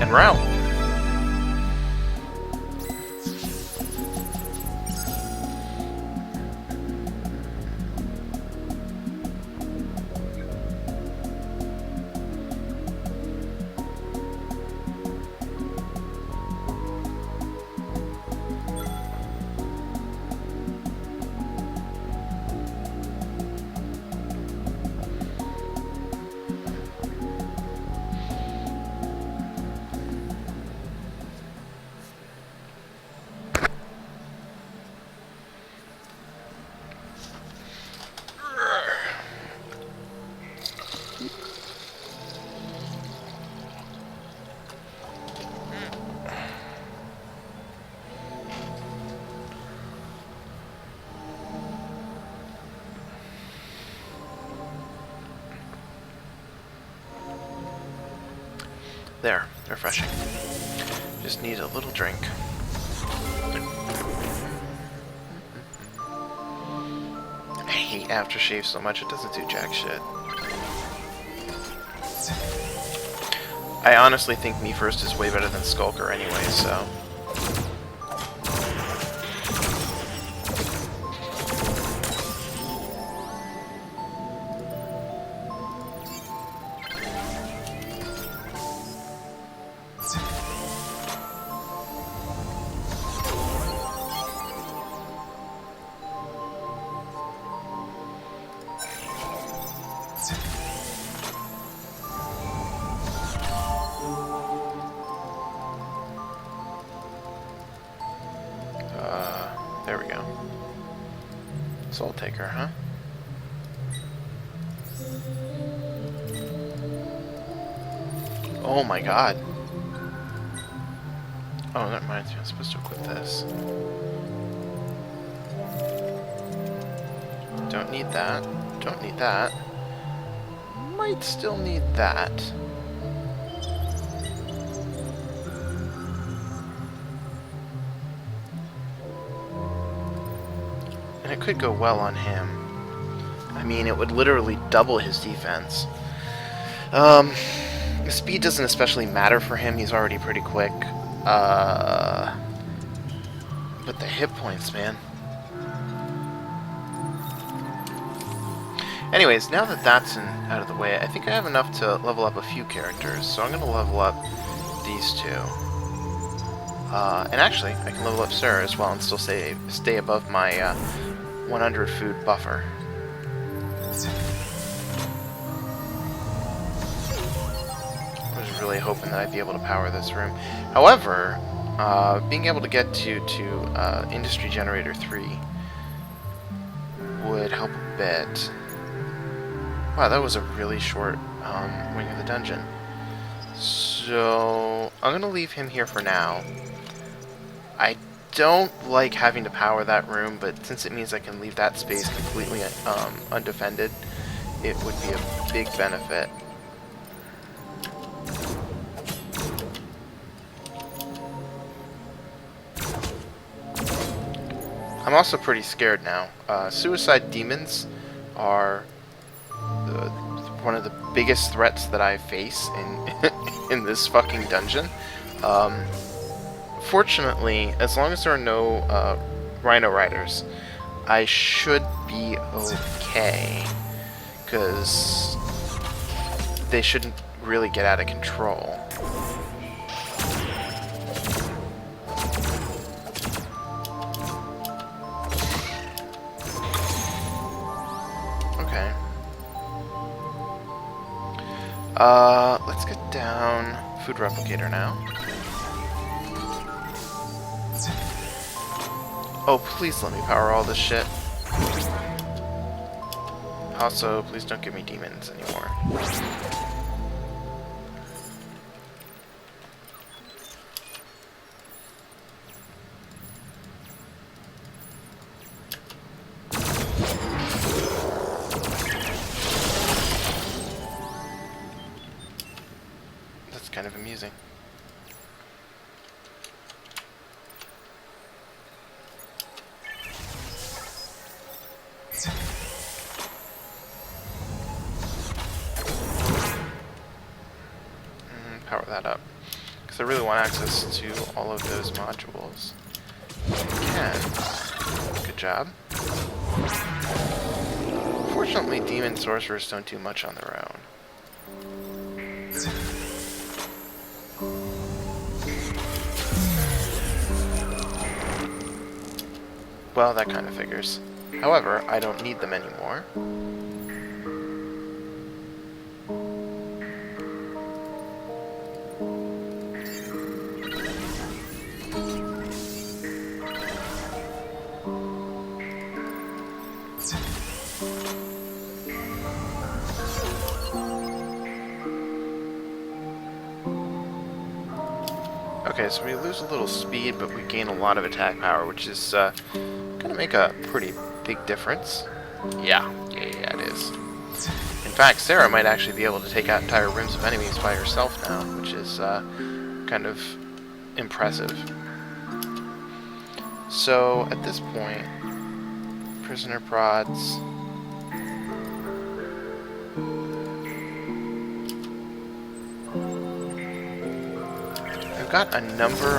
and we're out. There, refreshing. Just need a little drink. I hate aftershave so much, it doesn't do jack shit. I honestly think Me First is way better than Skulker anyway, so... there we go. Soul Taker, huh? Oh my god. Oh, that reminds me, I'm supposed to equip this. Don't need that. Don't need that. Might still need that. And it could go well on him. I mean, it would literally double his defense. Speed doesn't especially matter for him, he's already pretty quick. But the hit points, man. Anyways, now that that's out of the way, I think I have enough to level up a few characters, so I'm going to level up these two. And actually, I can level up Sarah as well and still stay above my 100 food buffer. I was really hoping that I'd be able to power this room. However, being able to get to Industry Generator 3 would help a bit. Wow, that was a really short wing of the dungeon. So, I'm going to leave him here for now. I don't like having to power that room, but since it means I can leave that space completely undefended, it would be a big benefit. I'm also pretty scared now. Suicide demons are one of the biggest threats that I face in in this fucking dungeon. Fortunately, as long as there are no Rhino Riders, I should be okay, because they shouldn't really get out of control. Okay. Let's get down Food Replicator now. Oh, please let me power all this shit. Also, please don't give me demons anymore. That's kind of amusing. Power that up, because because I really want access to all of those modules. Can. Good job. Fortunately, demon sorcerers don't do much on their own. Well, that kind of figures. However, I don't need them anymore. Okay, so we lose a little speed, but we gain a lot of attack power, which is going to make a pretty big difference. Yeah, it is. In fact, Sarah might actually be able to take out entire rooms of enemies by herself now, which is kind of impressive. So, at this point, prisoner prods. I've got a number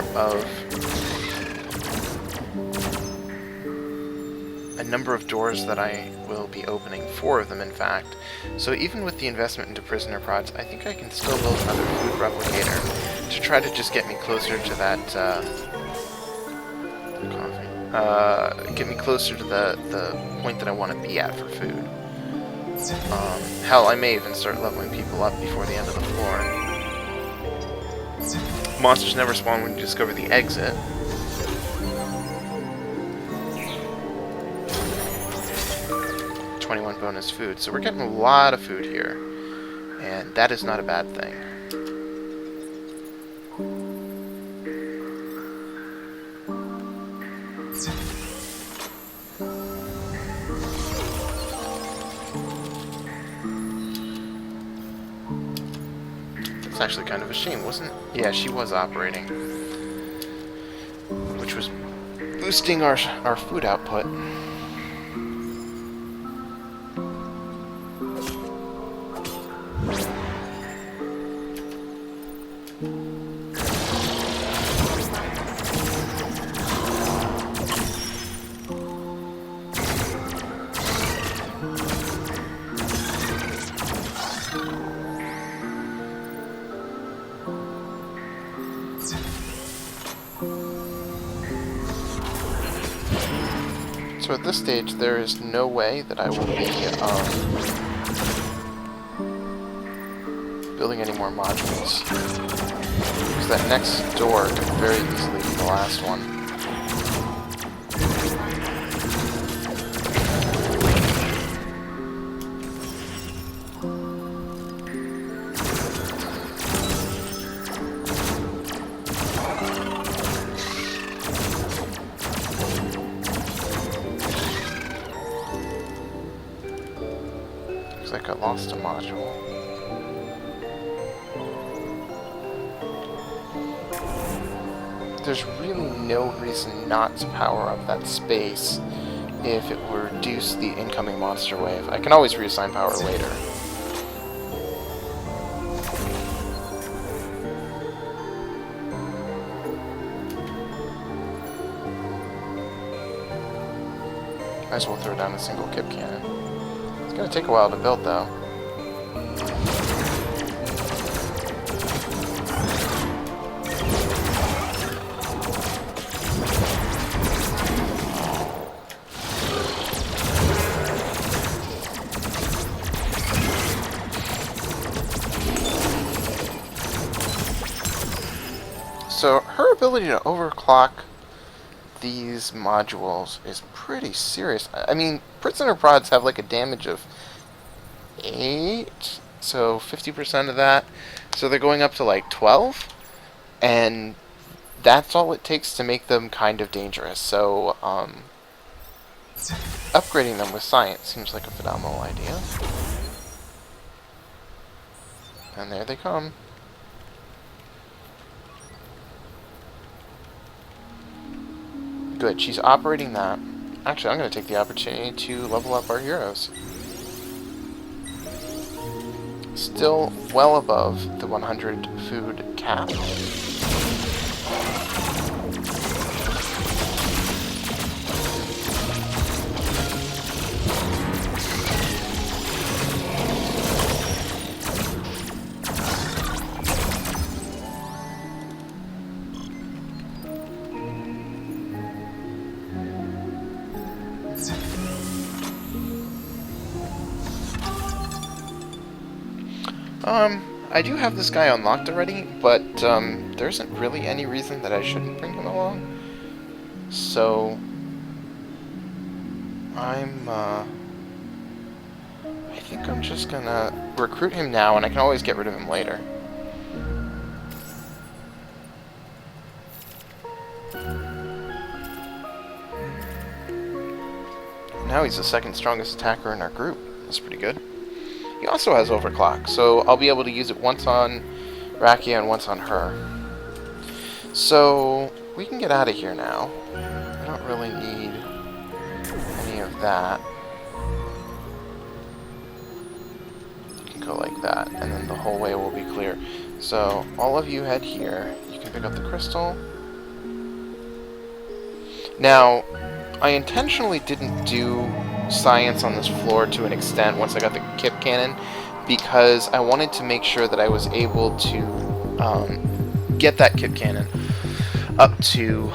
of doors that I will be opening, 4 of them in fact. So even with the investment into prisoner prods, I think I can still build another food replicator to try to just get me closer to that get me closer to the point that I want to be at for food. Hell, I may even start leveling people up before the end of the floor. Monsters never spawn when you discover the exit. #21 bonus food. So we're getting a lot of food here. And that is not a bad thing. It's actually kind of a shame, wasn't it? Yeah, she was operating. Which was boosting our food output. So at this stage, there is no way that I will be building any more modules. Because that next door could very easily be the last one. I got lost a module. There's really no reason not to power up that space if it will reduce the incoming monster wave. I can always reassign power later. Might as well throw down a single kip cannon. It's gonna take a while to build, though. So her ability to overclock these modules is pretty serious. I mean, prisoner prods have like a damage of 8, so 50% of that. So they're going up to like 12, and that's all it takes to make them kind of dangerous. So upgrading them with science seems like a phenomenal idea. And there they come. Good, she's operating that. Actually, I'm going to take the opportunity to level up our heroes. Still well above the 100 food cap. I do have this guy unlocked already, but there isn't really any reason that I shouldn't bring him along. So I think I'm just gonna recruit him now, and I can always get rid of him later. Now he's the second strongest attacker in our group. That's pretty good. He also has overclock, so I'll be able to use it once on Rakia and once on her. So we can get out of here now. I don't really need any of that. You can go like that, and then the whole way will be clear. So all of you head here. You can pick up the crystal. Now, I intentionally didn't do science on this floor to an extent once I got the kip cannon, because I wanted to make sure that I was able to get that kip cannon up to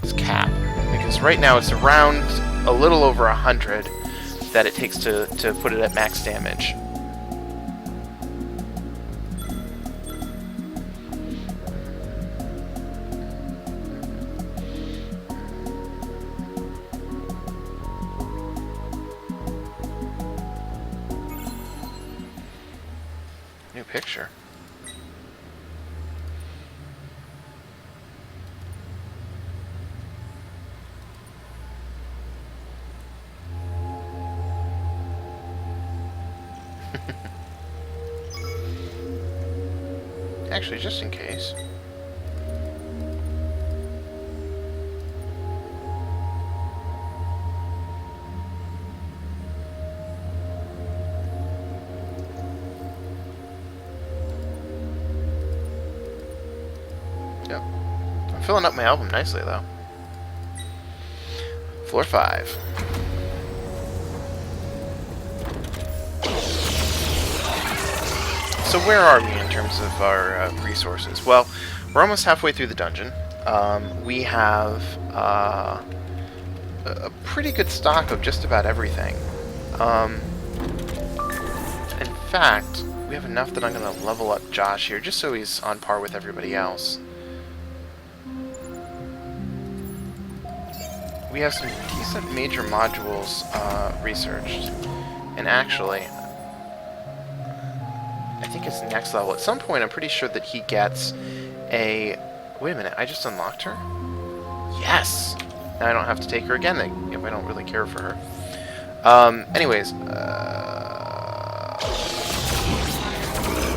its cap, because right now it's around a little over 100 that it takes to put it at max damage. New picture. Actually, just in case. Yep. I'm filling up my album nicely, though. Floor 5. So where are we in terms of our resources? Well, we're almost halfway through the dungeon. We have a pretty good stock of just about everything. In fact, we have enough that I'm going to level up Josh here, just so he's on par with everybody else. We have some decent major modules researched. And actually, I think it's next level. At some point, I'm pretty sure that he gets a... Wait a minute, I just unlocked her? Yes! Now I don't have to take her again if I don't really care for her. Anyways,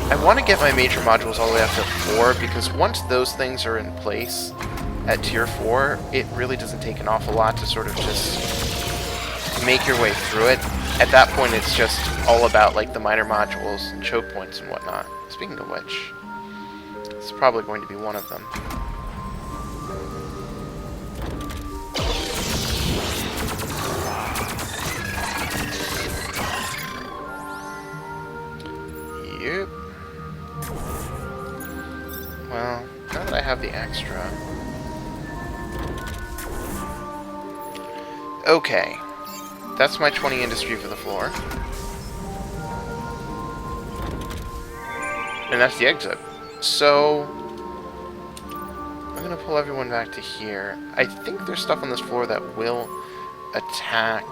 I want to get my major modules all the way up to 4, because once those things are in place at tier 4, it really doesn't take an awful lot to sort of just make your way through it. At that point, it's just all about like the minor modules and choke points and whatnot. Speaking of which, it's probably going to be one of them. Yep. Well, now that I have the extra... Okay. That's my 20 industry for the floor. And that's the exit. So... I'm going to pull everyone back to here. I think there's stuff on this floor that will attack...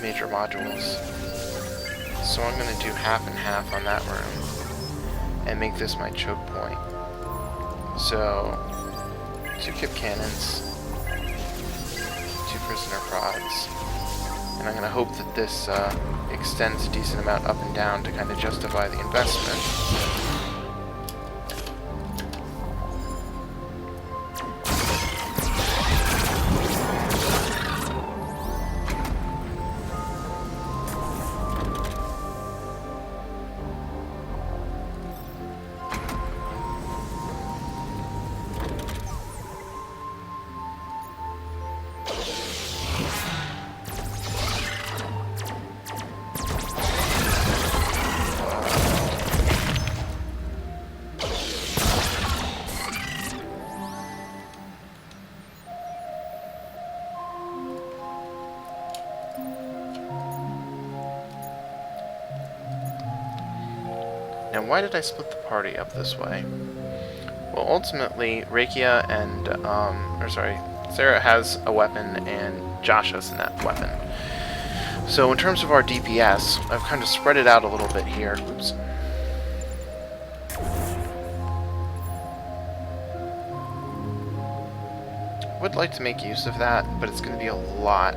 major modules. So I'm going to do half and half on that room. And make this my choke point. So... 2 kip cannons. 2 prisoner prods. And I'm going to hope that this extends a decent amount up and down to kind of justify the investment. Now, why did I split the party up this way? Well, ultimately, Rakia and, Sarah has a weapon and Josh has a weapon. So in terms of our DPS, I've kind of spread it out a little bit here. Oops. Would like to make use of that, but it's going to be a lot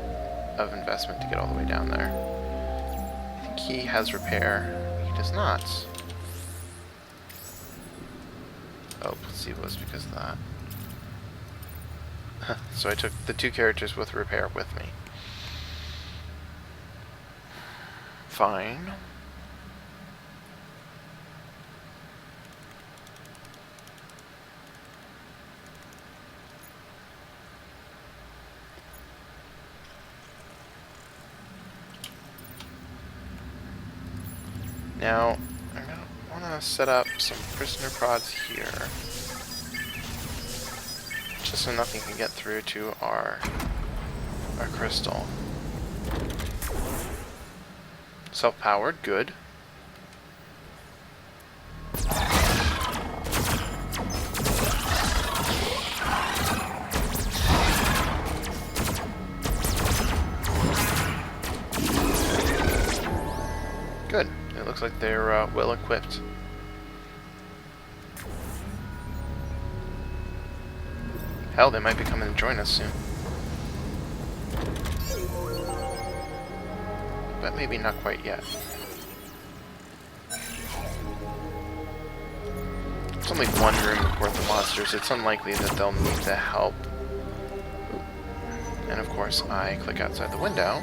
of investment to get all the way down there. I think he has repair. He does not. Oh, placebo was because of that. So I took the 2 characters with repair with me. Fine. Now, I'm gonna wanna set up some prisoner prods here, just so nothing can get through to our crystal. Self-powered, good. Good. It looks like they're well equipped. Hell, they might be coming to join us soon. But maybe not quite yet. It's only one room worth of monsters. It's unlikely that they'll need the help. And of course, I click outside the window.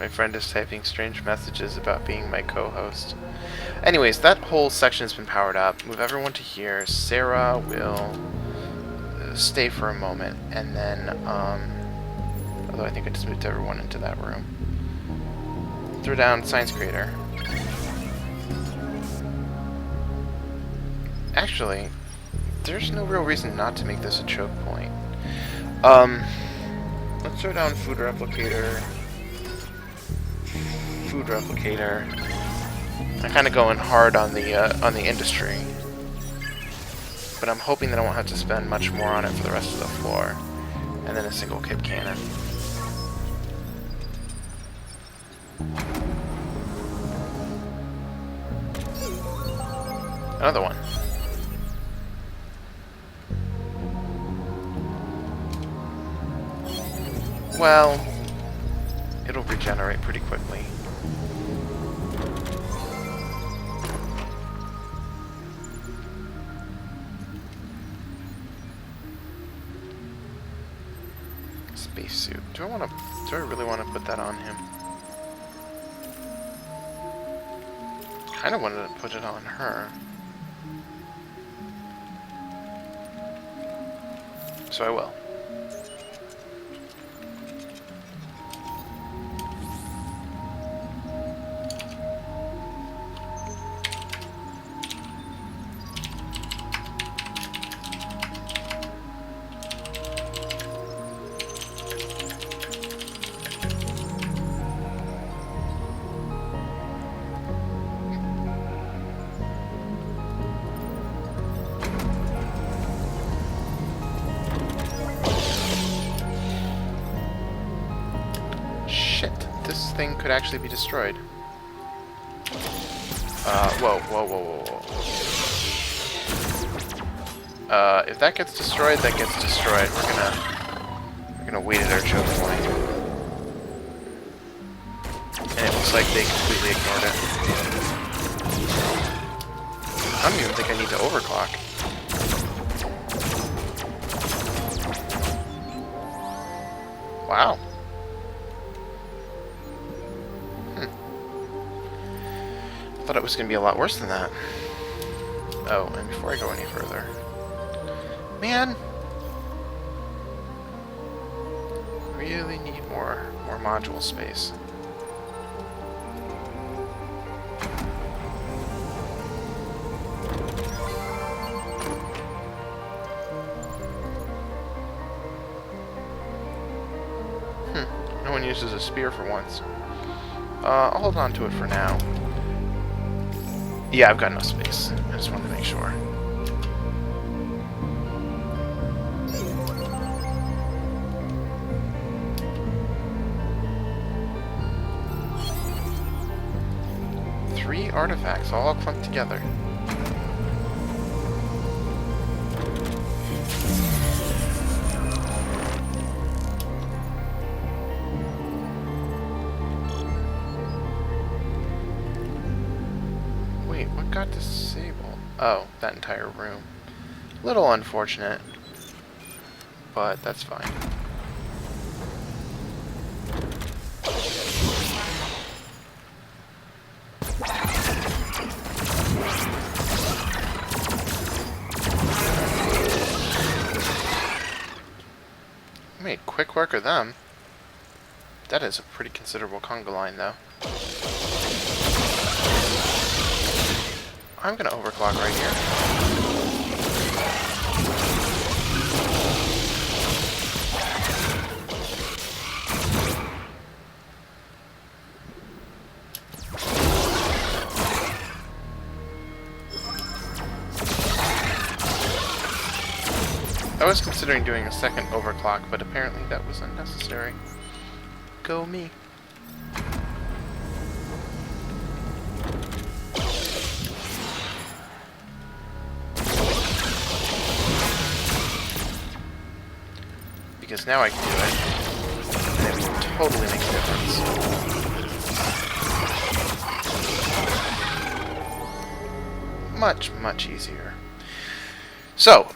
My friend is typing strange messages about being my co-host. Anyways, that whole section has been powered up. Move everyone to here. Sarah will stay for a moment, and then, although I think I just moved everyone into that room. Throw down Science Creator. Actually, there's no real reason not to make this a choke point. Let's throw down Food Replicator. Food Replicator. I'm kind of going hard on the industry, but I'm hoping that I won't have to spend much more on it for the rest of the floor. And then a single kip cannon. Another one. Well, it'll regenerate pretty quickly. Spacesuit. Do I really want to put that on him? Kinda wanted to put it on her. So I will. This thing could actually be destroyed. Whoa. If that gets destroyed, that gets destroyed. We're gonna wait at our choke point. And it looks like they completely ignored it. I don't even think I need to overclock. Wow. I thought it was going to be a lot worse than that. Oh, and before I go any further... Man! Are really need more module space. No one uses a spear for once. I'll hold on to it for now. Yeah, I've got enough space. I just wanted to make sure. Three artifacts all clumped together. Wait, what got disabled? Oh, that entire room. Little unfortunate, but that's fine. Made quick work of them. That is a pretty considerable conga line, though. I'm gonna overclock right here. I was considering doing a second overclock, but apparently that was unnecessary. Go me. Because now I can do it, and it will totally make a difference. Much easier. So,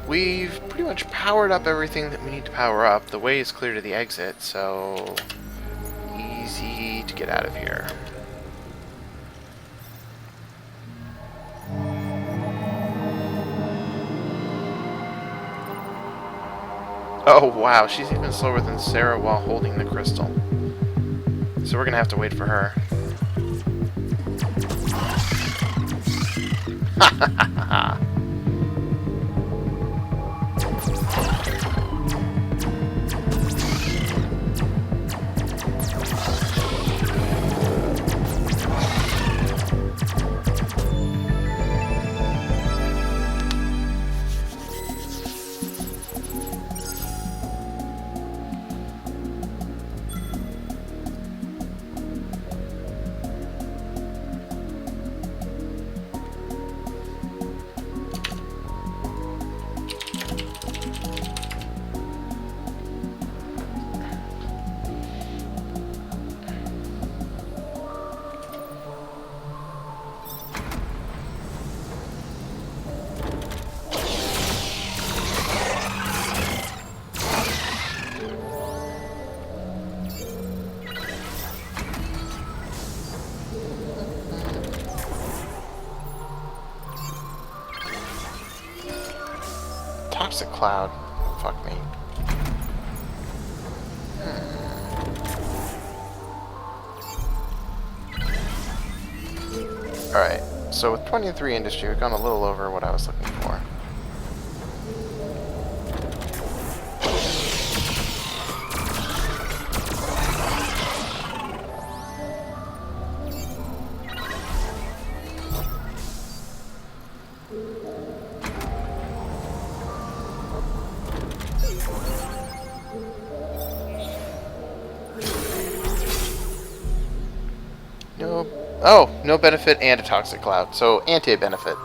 we've pretty much powered up everything that we need to power up. The way is clear to the exit, so easy to get out of here. Oh wow, she's even slower than Sarah while holding the crystal. So we're gonna have to wait for her. Ha ha ha ha! Toxic cloud. Fuck me. Alright, so with 23 industry, we've gone a little over what I was looking for. No. Oh, no benefit and a toxic cloud. So anti-benefit.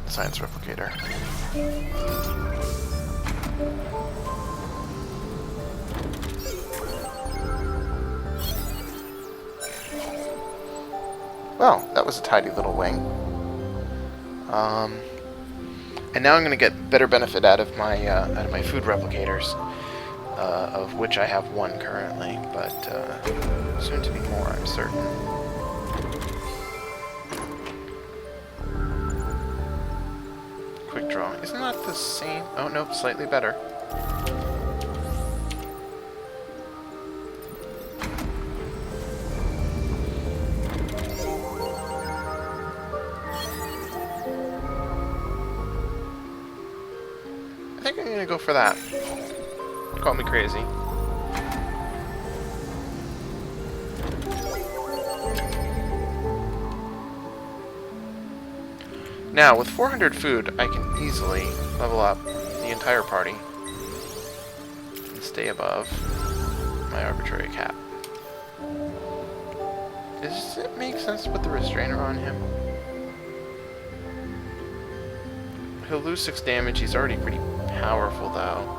Science replicator. Well, that was a tidy little wing. And now I'm going to get better benefit out of my food replicators, of which I have one currently, but soon to be more, I'm certain. Quick draw. Isn't that the same? Oh, nope, slightly better. I think I'm gonna go for that. Call me crazy. Now, with 400 food, I can easily level up the entire party and stay above my arbitrary cap. Does it make sense to put the restrainer on him? He'll lose 6 damage. He's already pretty powerful, though.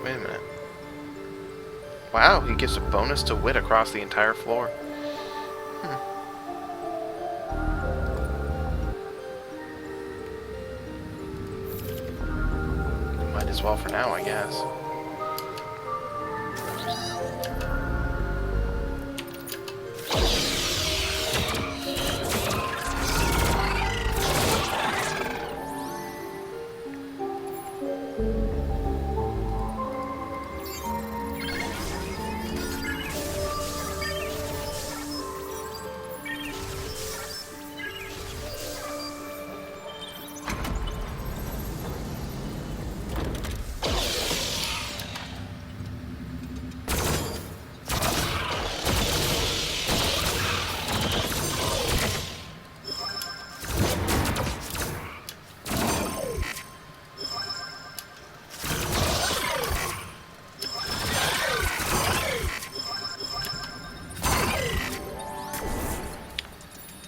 Wait a minute. Wow, he gets a bonus to wit across the entire floor. Might as well for now, I guess.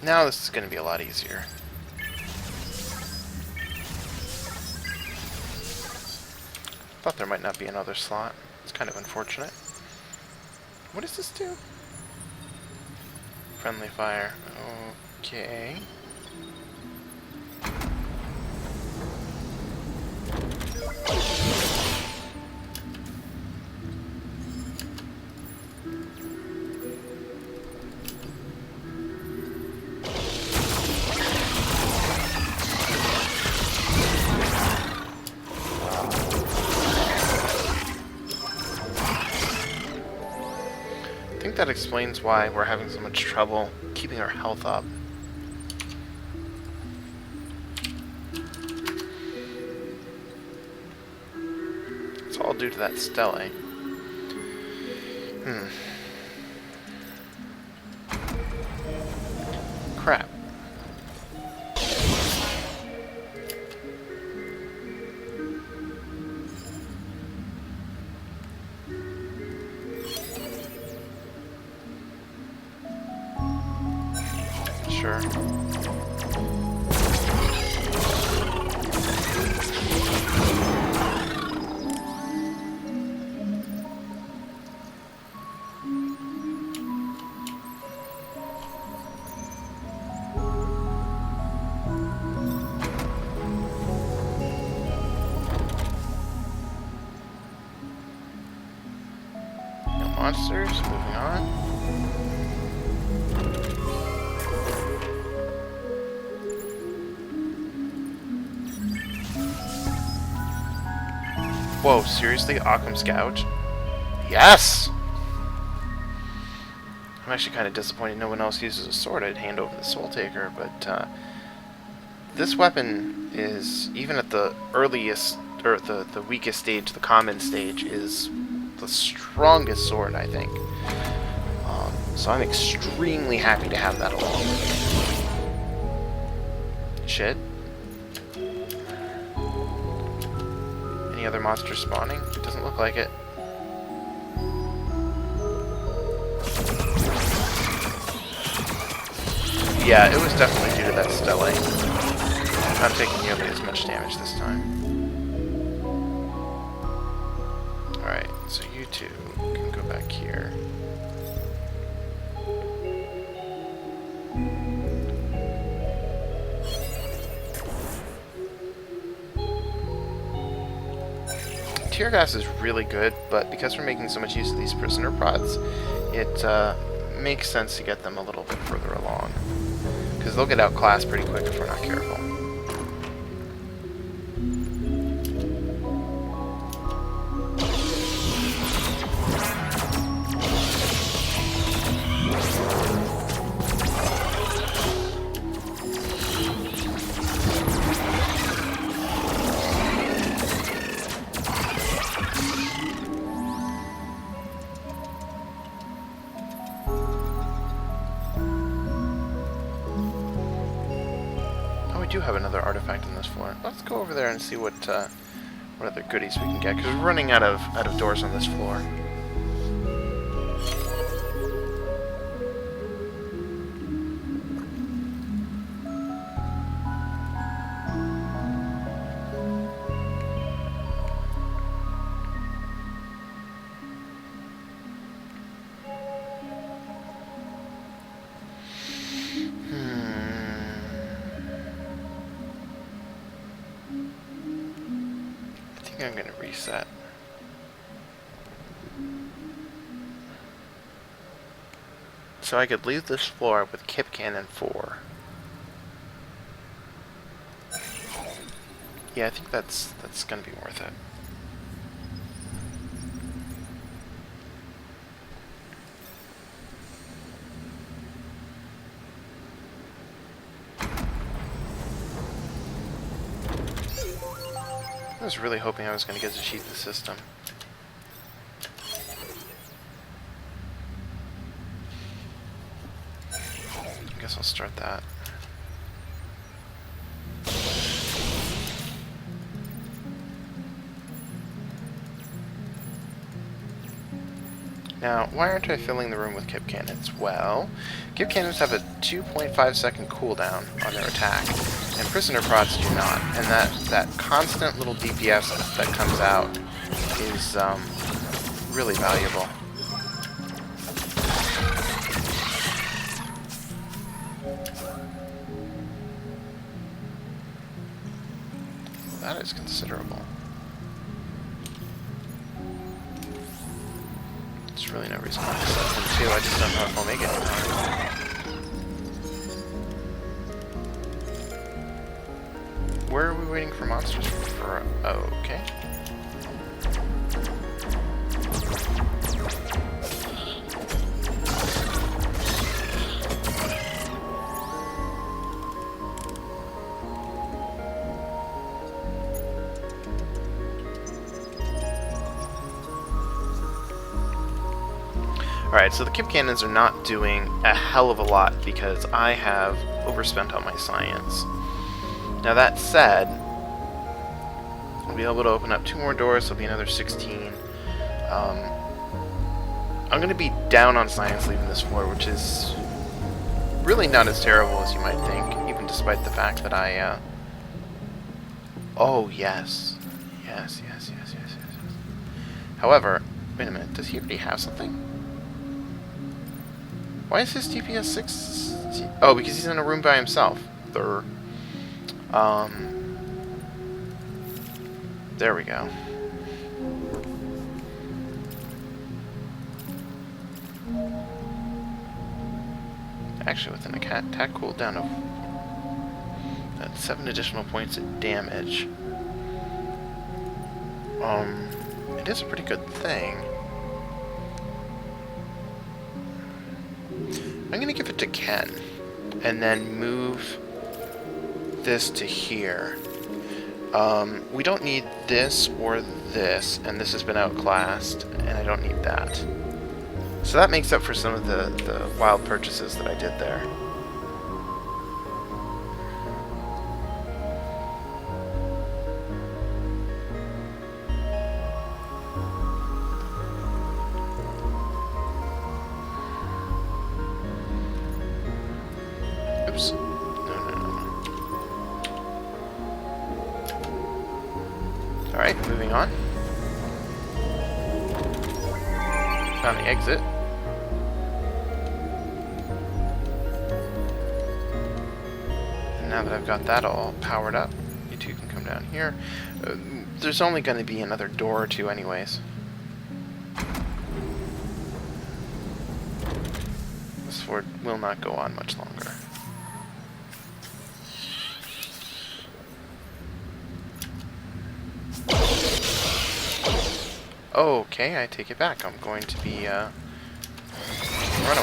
Now this is going to be a lot easier. Thought there might not be another slot. It's kind of unfortunate. What does this do? Friendly fire. Okay. I think that explains why we're having so much trouble keeping our health up. It's all due to that Stele. Crap. Sure. No monsters, moving on. Whoa, seriously? Occam's Gouge? Yes! I'm actually kind of disappointed no one else uses a sword. I'd hand over the Soul Taker, but this weapon is, even at the earliest, or the weakest stage, the common stage, is the strongest sword, I think. So I'm extremely happy to have that along. Shit. Any other monsters spawning? It doesn't look like it. Yeah, it was definitely due to that Stele. I'm taking nearly as much damage this time. Alright, so you two can go back here. Tear gas is really good, but because we're making so much use of these prisoner prods, it makes sense to get them a little bit further along. because they'll get outclassed pretty quick if we're not careful. Do have another artifact in this floor. Let's go over there and see what other goodies we can get, because we're running out of doors on this floor. I'm going to reset. So I could leave this floor with Kip Cannon 4. Yeah, I think that's going to be worth it. I was really hoping I was going to get to cheat the system. I guess I'll start that. Now, why aren't I filling the room with Kip Cannons? Well, Kip Cannons have a 2.5 second cooldown on their attack, and Prisoner Prods do not. And that constant little DPS that comes out is really valuable. That is considerable. There's really no reason not to set them too. I just don't know if I'll make it in time. Where are we waiting for monsters for? Oh, okay. Alright, so the Kip Cannons are not doing a hell of a lot because I have overspent on my science. Now that said, I'll be able to open up 2 more doors, so it'll be another 16. I'm going to be down on science leaving this floor, which is really not as terrible as you might think, even despite the fact that I... Oh, yes. Yes. However, wait a minute, does he already have something? Why is his DPS 6? Oh, because he's in a room by himself. There we go. Actually, with an attack cooldown of 7 additional points of damage, it is a pretty good thing. I'm going to give it to Ken, and then move this to here. We don't need this or this, and this has been outclassed, and I don't need that. So that makes up for some of the wild purchases that I did there. Oops. No. Alright, moving on. Found the exit. And now that I've got that all powered up, you two can come down here. There's only going to be another door or two anyways. This fort will not go on much longer. Okay, I take it back. I'm going to be, run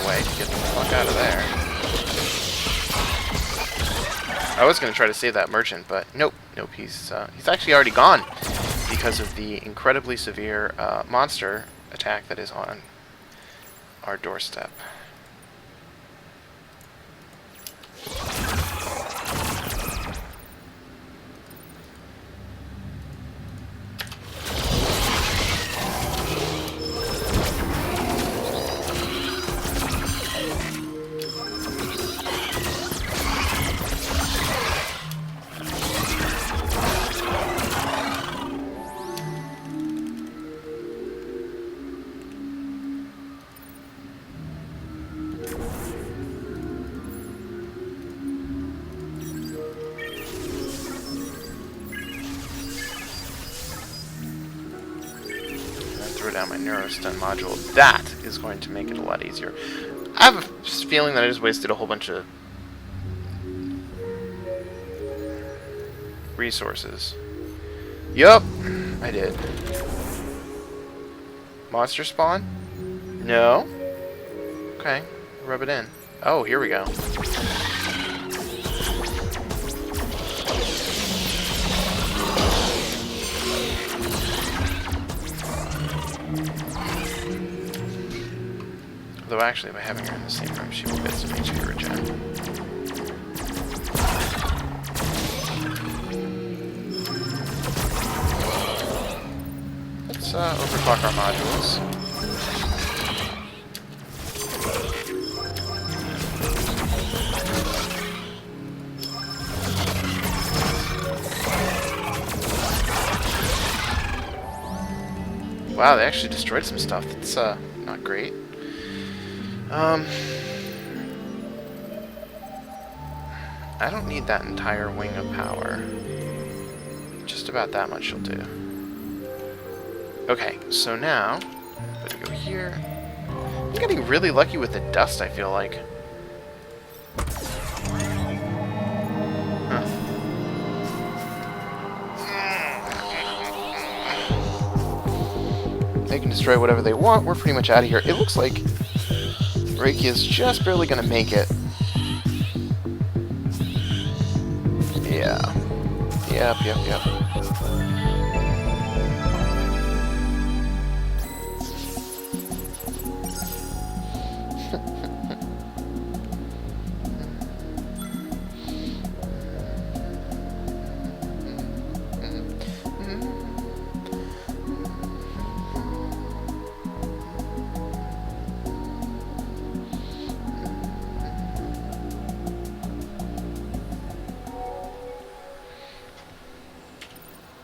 away to get the fuck out of there. I was going to try to save that merchant, but nope. Nope, he's actually already gone because of the incredibly severe, monster attack that is on our doorstep. Throw down my Neurostun module. That is going to make it a lot easier. I have a feeling that I just wasted a whole bunch of resources. Yup, I did. Monster spawn? No. Okay, rub it in. Oh, here we go. Though actually, by having her in the same room, she will get some HP regen. Let's overclock our modules. Wow, they actually destroyed some stuff. That's not great. I don't need that entire wing of power. Just about that much will do. Okay, so now, better go here. I'm getting really lucky with the dust, I feel like. Huh. They can destroy whatever they want. We're pretty much out of here. It looks like Reiki is just barely going to make it. Yeah. Yep.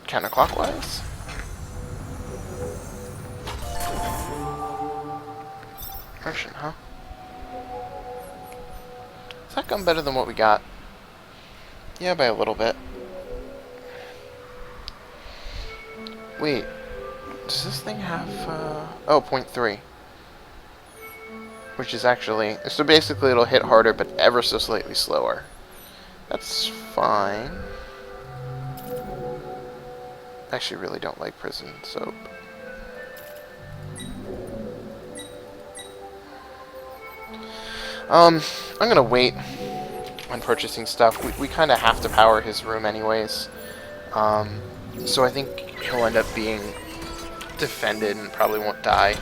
Counterclockwise? Merchant, huh? Is that gun better than what we got? Yeah, by a little bit. Wait. Does this thing have, oh, 0.3. Which is actually... So basically it'll hit harder, but ever so slightly slower. That's fine. I actually really don't like prison soap. I'm gonna wait on purchasing stuff. We kind of have to power his room anyways. So I think he'll end up being defended and probably won't die.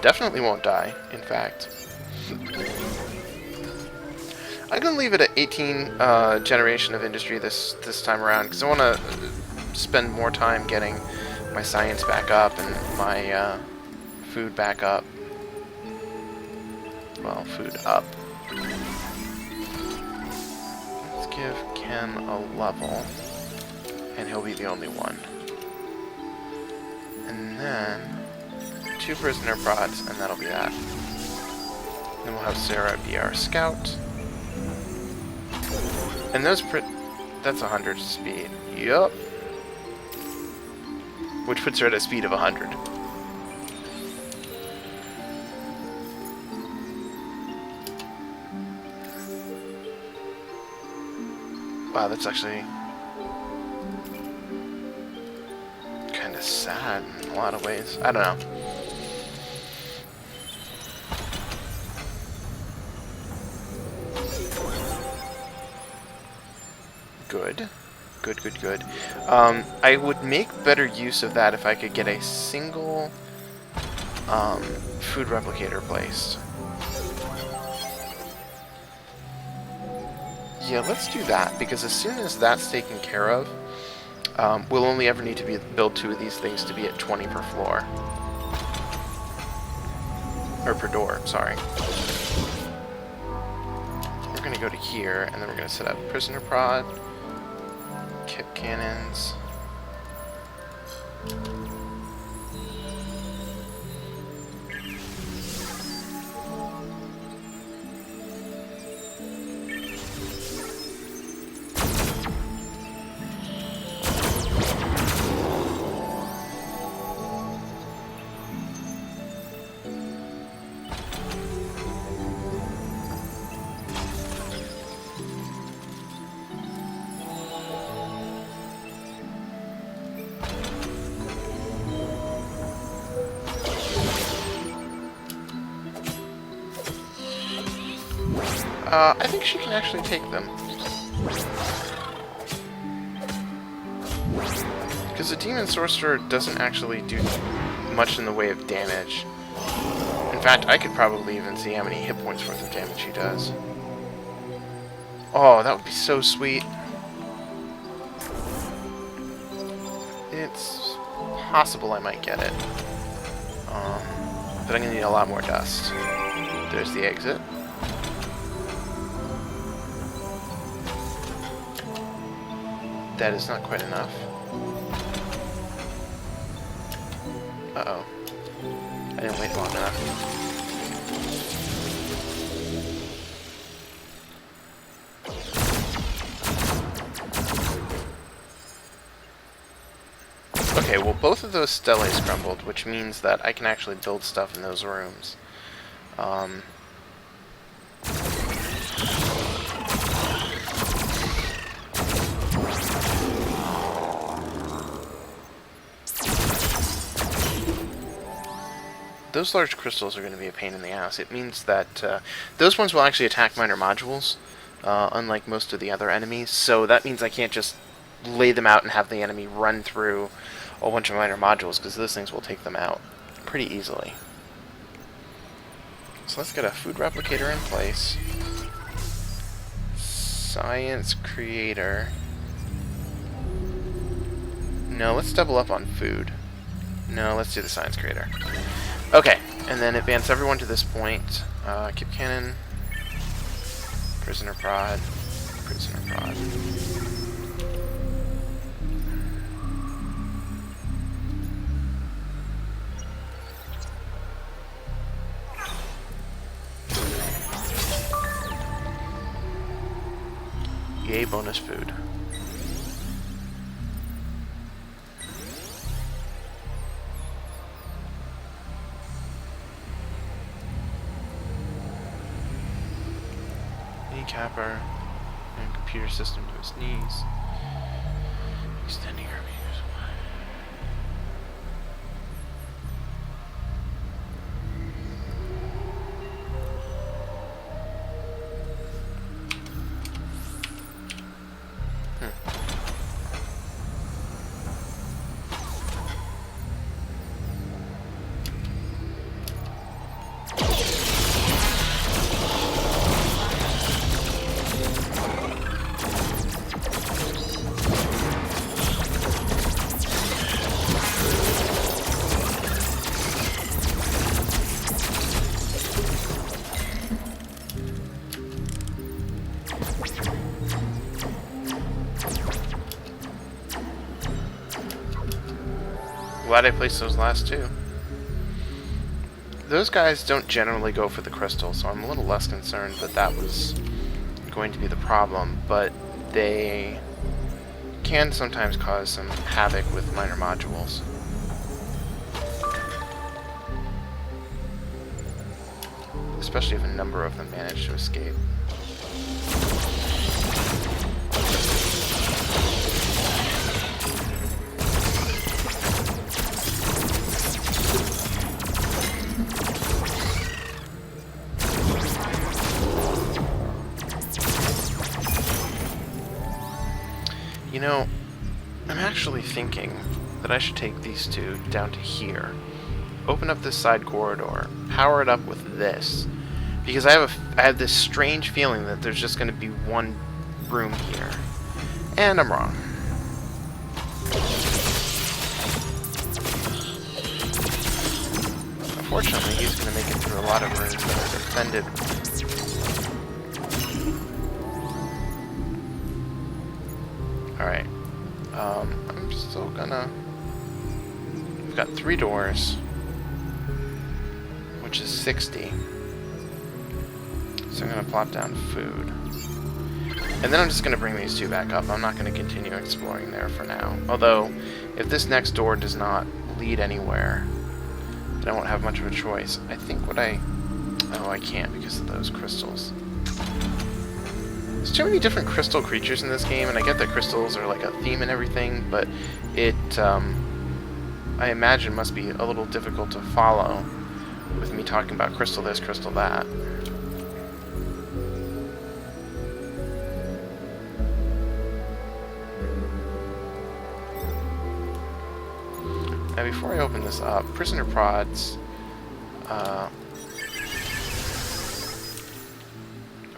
Definitely won't die, in fact. I'm going to leave it at 18 generation of industry this time around, because I want to spend more time getting my science back up and my food back up. Well, food up. Let's give Ken a level, and he'll be the only one. And then 2 prisoner prods, and that'll be that. Then we'll have Sarah be our scout. And those that's 100 speed. Yup. Which puts her at a speed of 100. Wow, that's actually... sad in a lot of ways. I don't know. Good. Good, good, good. I would make better use of that if I could get a single food replicator placed. Yeah, let's do that, because as soon as that's taken care of, we'll only ever need to build 2 of these things to be at 20 per floor. Or per door, sorry. We're going to go to here, and then we're going to set up prisoner prod, kip cannons. I think she can actually take them. Because the Demon Sorcerer doesn't actually do much in the way of damage. In fact, I could probably even see how many hit points worth of damage she does. Oh, that would be so sweet. It's possible I might get it. But I'm going to need a lot more dust. There's the exit. That is not quite enough. Uh-oh. I didn't wait long enough. Okay, well both of those steles crumbled, which means that I can actually build stuff in those rooms. Those large crystals are going to be a pain in the ass. It means that those ones will actually attack minor modules, unlike most of the other enemies. So that means I can't just lay them out and have the enemy run through a bunch of minor modules, because those things will take them out pretty easily. So let's get a food replicator in place. Science creator. No, let's double up on food. No, let's do the science creator. Okay, and then advance everyone to this point. Kip cannon, prisoner prod, prisoner prod. Yay, bonus food. Capper and computer system to his knees. Extending our meters away. Glad I placed those last 2. Those guys don't generally go for the crystal, so I'm a little less concerned that that was going to be the problem, but they can sometimes cause some havoc with minor modules. Especially if a number of them manage to escape. You know, I'm actually thinking that I should take these two down to here. Open up this side corridor. Power it up with this. Because I have this strange feeling that there's just going to be one room here. And I'm wrong. Unfortunately, he's going to make it through a lot of rooms that are defended. Alright. I'm still gonna... We've got 3 doors, which is 60. So I'm gonna plop down food. And then I'm just gonna bring these 2 back up. I'm not gonna continue exploring there for now. Although, if this next door does not lead anywhere, then I won't have much of a choice. I think what I... Oh, I can't because of those crystals. There's too many different crystal creatures in this game, and I get that crystals are like a theme and everything, but it, I imagine must be a little difficult to follow with me talking about crystal this, crystal that. Now before I open this up, prisoner prods are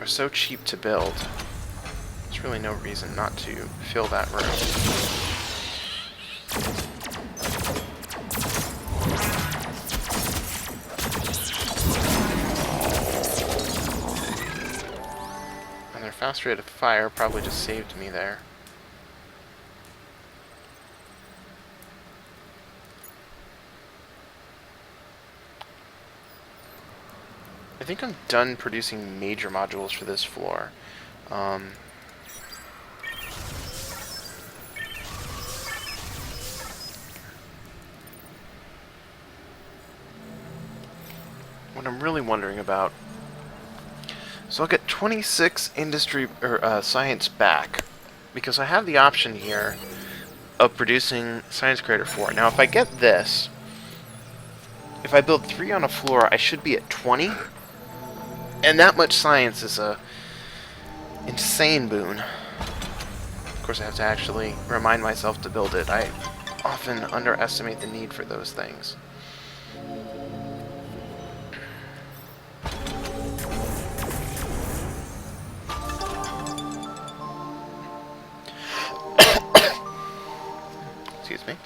so cheap to build. There's really no reason not to fill that room. And their fast rate of fire probably just saved me there. I think I'm done producing major modules for this floor. What I'm really wondering about, so I'll get 26 industry or science back because I have the option here of producing Science Creator 4. Now, if I get this, if I build 3 on a floor, I should be at 20. And that much science is a insane boon. Of course, I have to actually remind myself to build it. I often underestimate the need for those things. Excuse me.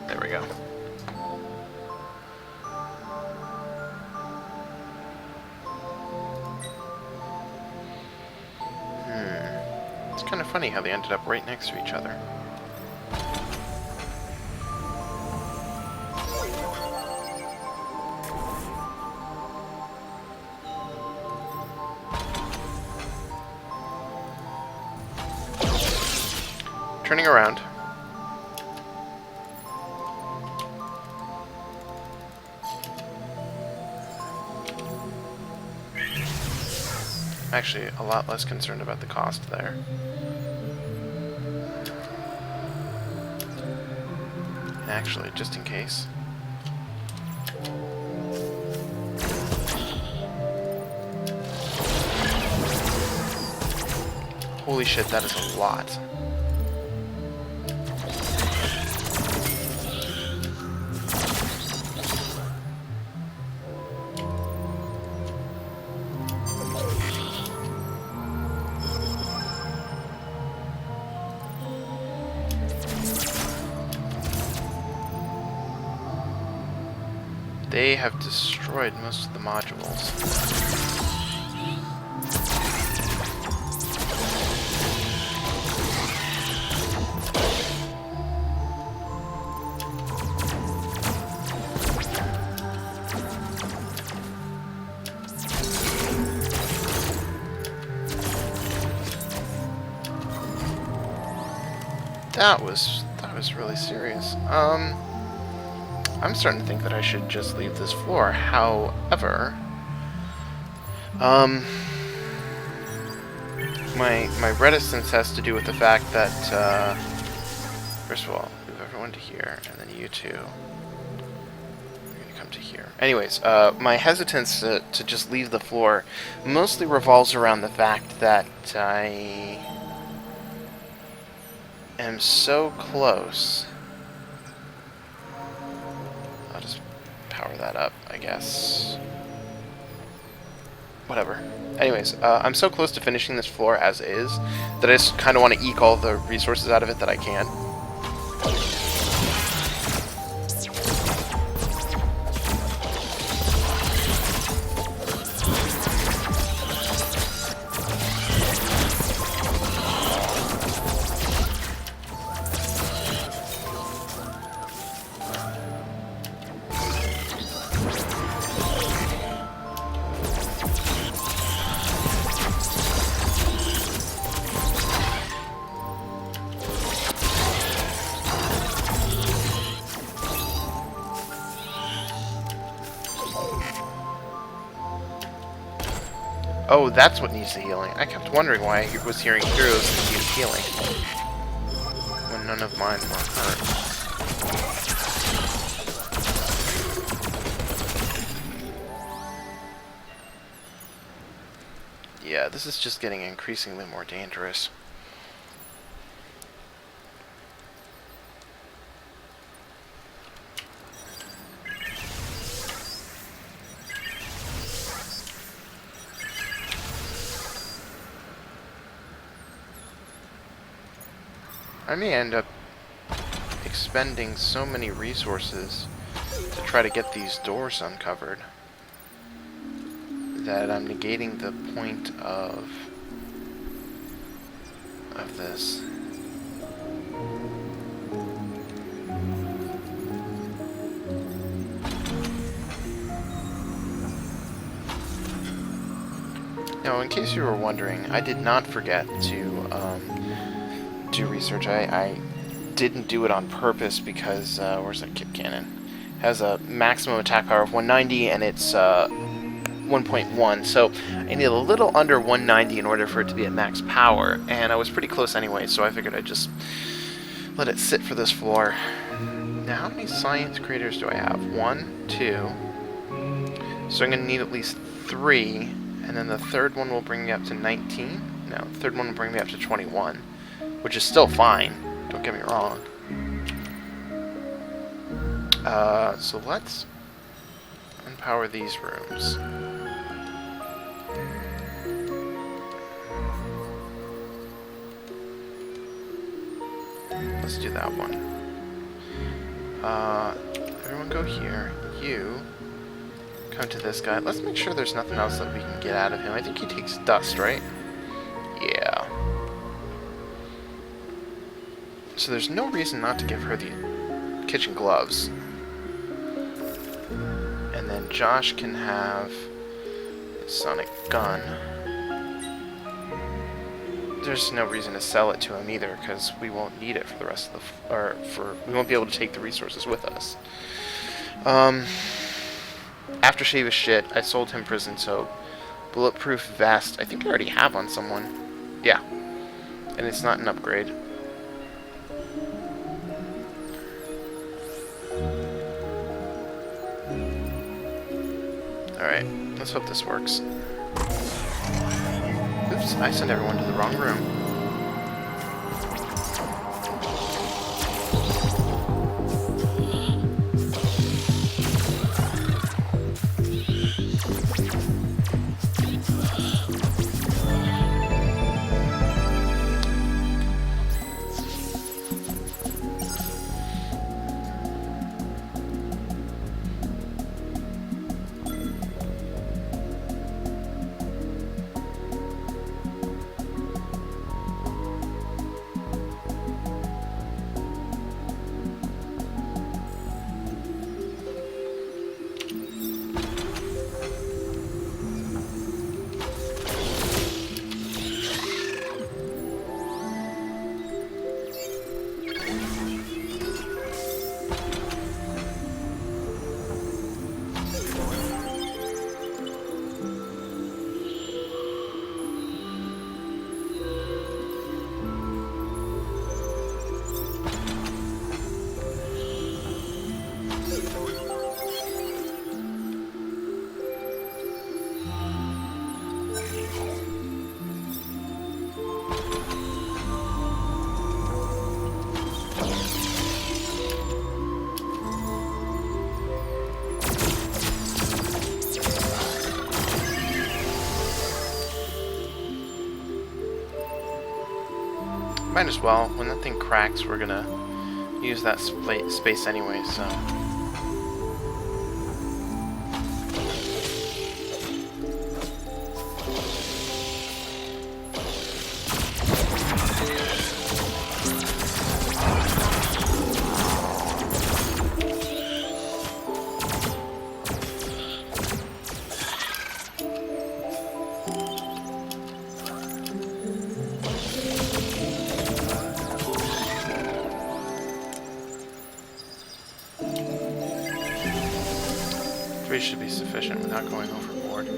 There we go. It's kind of funny how they ended up right next to each other. Turning around. Actually, a lot less concerned about the cost there. And actually, just in case. Holy shit, that is a lot. They have destroyed most of the modules. That was really serious. I'm starting to think that I should just leave this floor. However, my reticence has to do with the fact that, first of all, move everyone to here, and then you two. We're gonna come to here. Anyways, my hesitance to just leave the floor mostly revolves around the fact that I am so close. I'll just power that up, I guess. Whatever. Anyways, I'm so close to finishing this floor as is that I just kind of want to eke all the resources out of it that I can. Oh, that's what needs the healing. I kept wondering why I was hearing heroes that needed healing when none of mine were hurt. Yeah, this is just getting increasingly more dangerous. I may end up expending so many resources to try to get these doors uncovered that I'm negating the point of this. Now, in case you were wondering, I did not forget to do research. I didn't do it on purpose because where's that kit cannon? It has a maximum attack power of 190 and it's 1.1, so I need a little under 190 in order for it to be at max power, and I was pretty close anyway, so I figured I'd just let it sit for this floor. Now, how many science creators do I have? 1, 2. So I'm going to need at least 3, and then the third one will bring me up to 19. No, the third one will bring me up to 21. Which is still fine, don't get me wrong. So let's unpower these rooms. Let's do that one. Everyone go here. You come to this guy. Let's make sure there's nothing else that we can get out of him. I think he takes dust, right? Yeah. So there's no reason not to give her the kitchen gloves. And then Josh can have his sonic gun. There's no reason to sell it to him either, because we won't need it for the rest of the... we won't be able to take the resources with us. Aftershave is shit. I sold him prison soap. Bulletproof vest. I think I already have on someone. Yeah. And it's not an upgrade. Alright, let's hope this works. Oops, I sent everyone to the wrong room. Might as well. When that thing cracks, we're gonna use that space anyway, so... should be sufficient without going overboard.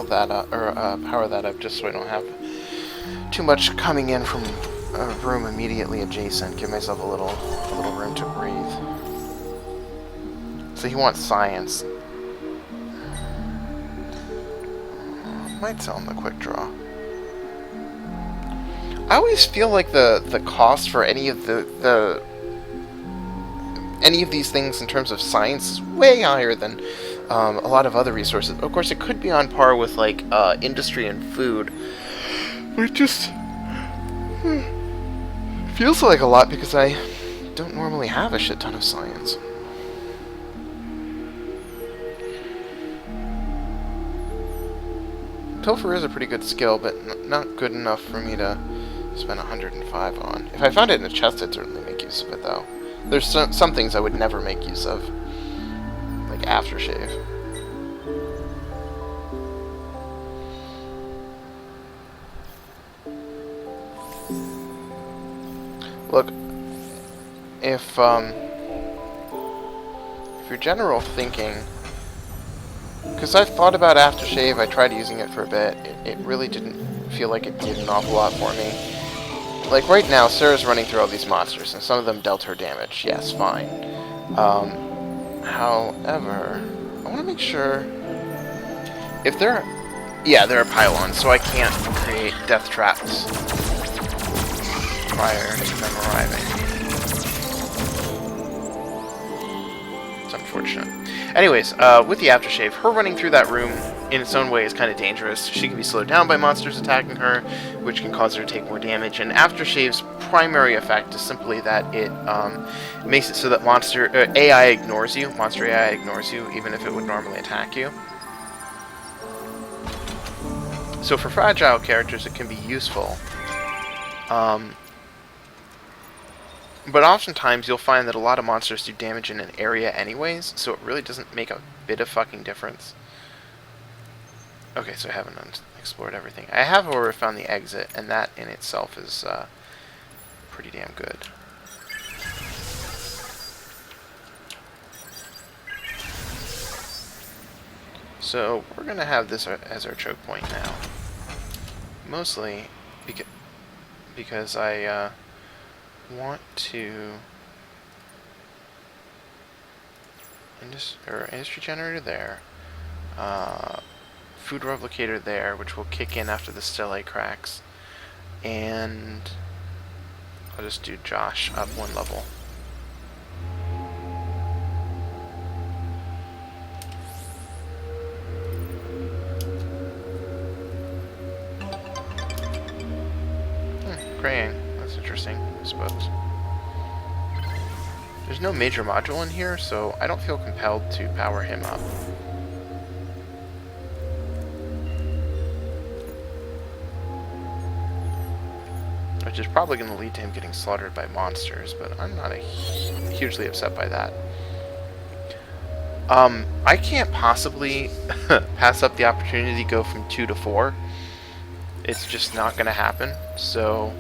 That up, or power that up, just so I don't have too much coming in from a room immediately adjacent. Give myself a little room to breathe. So he wants science. Might sell him the quick draw. I always feel like the cost for any of any of these things in terms of science is way higher than a lot of other resources. Of course, it could be on par with like industry and food, but it just feels like a lot because I don't normally have a shit ton of science. Pilfer is a pretty good skill, but not good enough for me to spend 105 on. If I found it in a chest, I'd certainly make use of it, though. There's some things I would never make use of, like aftershave. Look, if your general thinking, because I've thought about aftershave, I tried using it for a bit, it really didn't feel like it did an awful lot for me. Like right now, Sarah's running through all these monsters, and some of them dealt her damage. Yes, fine. However, I want to make sure if they're, yeah, they're pylons, so I can't create death traps prior to them arriving. It's unfortunate. Anyways, with the aftershave, her running through that room in its own way is kind of dangerous. She can be slowed down by monsters attacking her, which can cause her to take more damage. And aftershave's primary effect is simply that it makes it so that monster AI ignores you. Monster AI ignores you, even if it would normally attack you. So for fragile characters, it can be useful. But oftentimes you'll find that a lot of monsters do damage in an area anyways, so it really doesn't make a bit of fucking difference. Okay, so I haven't explored everything. I have, however, found the exit, and that in itself is pretty damn good. So we're going to have this as our choke point now. Mostly because I want to industry generator there, food replicator there, which will kick in after the stele cracks, and I'll just do Josh up one level. Praying. That's interesting, I suppose. There's no major module in here, so I don't feel compelled to power him up. which is probably going to lead to him getting slaughtered by monsters, but I'm not hugely upset by that. I can't possibly pass up the opportunity to go from 2 to 4. It's just not going to happen. So,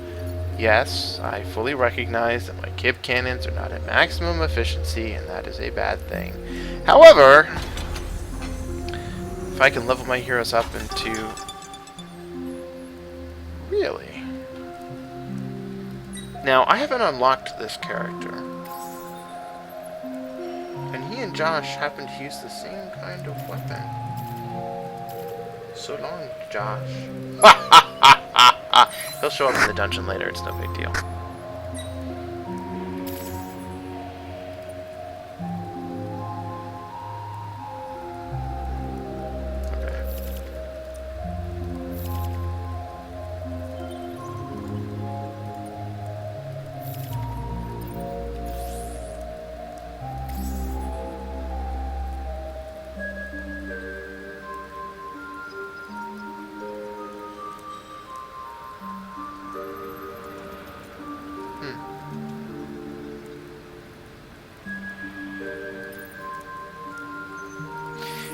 yes, I fully recognize that my Kip cannons are not at maximum efficiency, and that is a bad thing. However, if I can level my heroes up into... Really? Now, I haven't unlocked this character. And he and Josh happen to use the same kind of weapon. So long, Josh. He'll show up in the dungeon later, it's no big deal.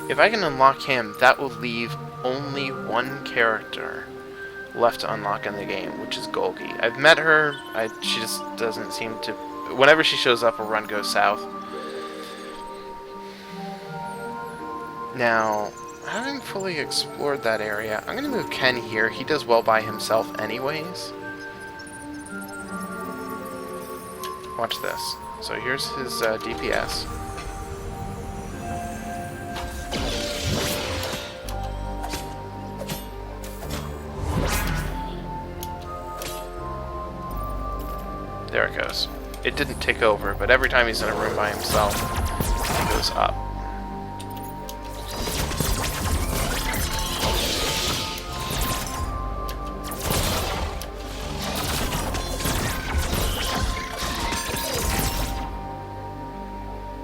If I can unlock him, that will leave only one character left to unlock in the game, which is Golgi. I've met her, she just doesn't seem to... Whenever she shows up, a run goes south. Now, having fully explored that area, I'm going to move Ken here. He does well by himself anyways. Watch this. So here's his DPS. There it goes. It didn't tick over, but every time he's in a room by himself, it goes up.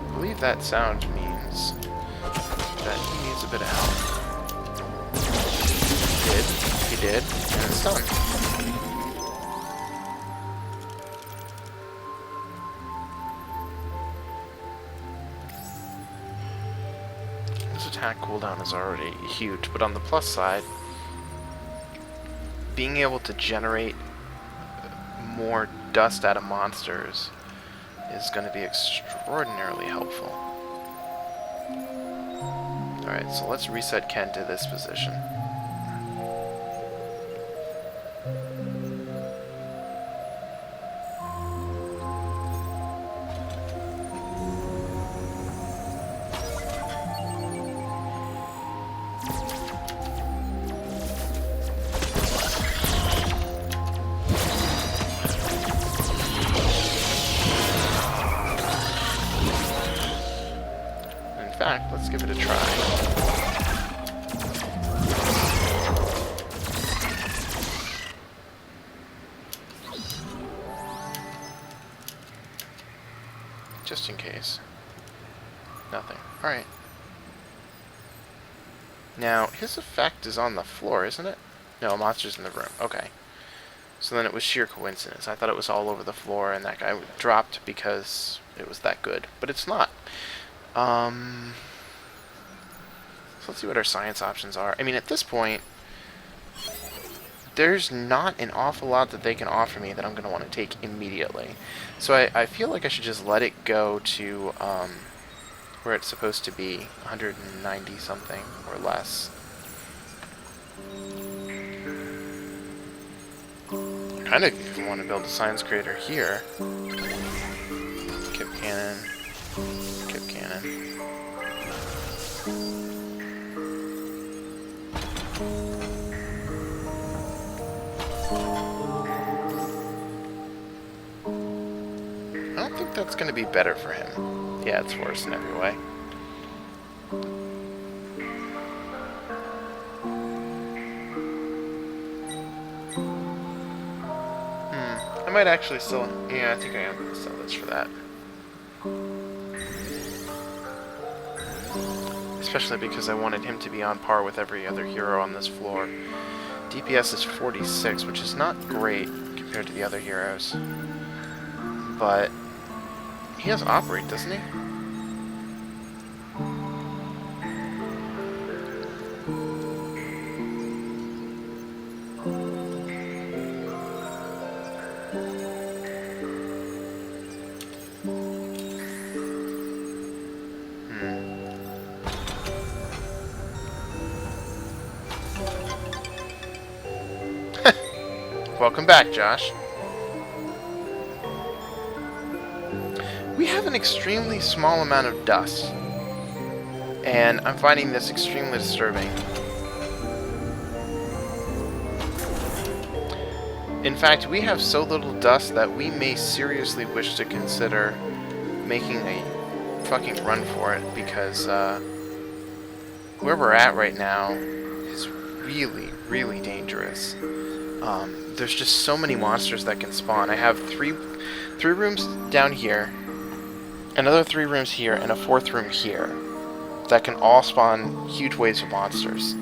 I believe that sound means that he needs a bit of help. He did, and it's done. Attack cooldown is already huge, but on the plus side, being able to generate more dust out of monsters is going to be extraordinarily helpful. Alright, so let's reset Ken to this position. Let's give it a try. Just in case. Nothing. Alright. Now, his effect is on the floor, isn't it? No, monster's in the room. Okay. So then it was sheer coincidence. I thought it was all over the floor and that guy dropped because it was that good. But it's not. So let's see what our science options are. I mean, at this point, there's not an awful lot that they can offer me that I'm going to want to take immediately. So I feel like I should just let it go to where it's supposed to be, 190 something or less. I kind of want to build a science creator here. Kip cannon. Kip cannon. I don't think that's going to be better for him. Yeah, it's worse in every way. I might actually still... Yeah, I think I am going to sell this for that. Especially because I wanted him to be on par with every other hero on this floor. DPS is 46, which is not great compared to the other heroes. But he has Operate, doesn't he? Welcome back, Josh. We have an extremely small amount of dust, and I'm finding this extremely disturbing. In fact, we have so little dust that we may seriously wish to consider making a fucking run for it, because where we're at right now is really, really dangerous. There's just so many monsters that can spawn. I have three rooms down here, another 3 rooms here, and a 4th room here that can all spawn huge waves of monsters.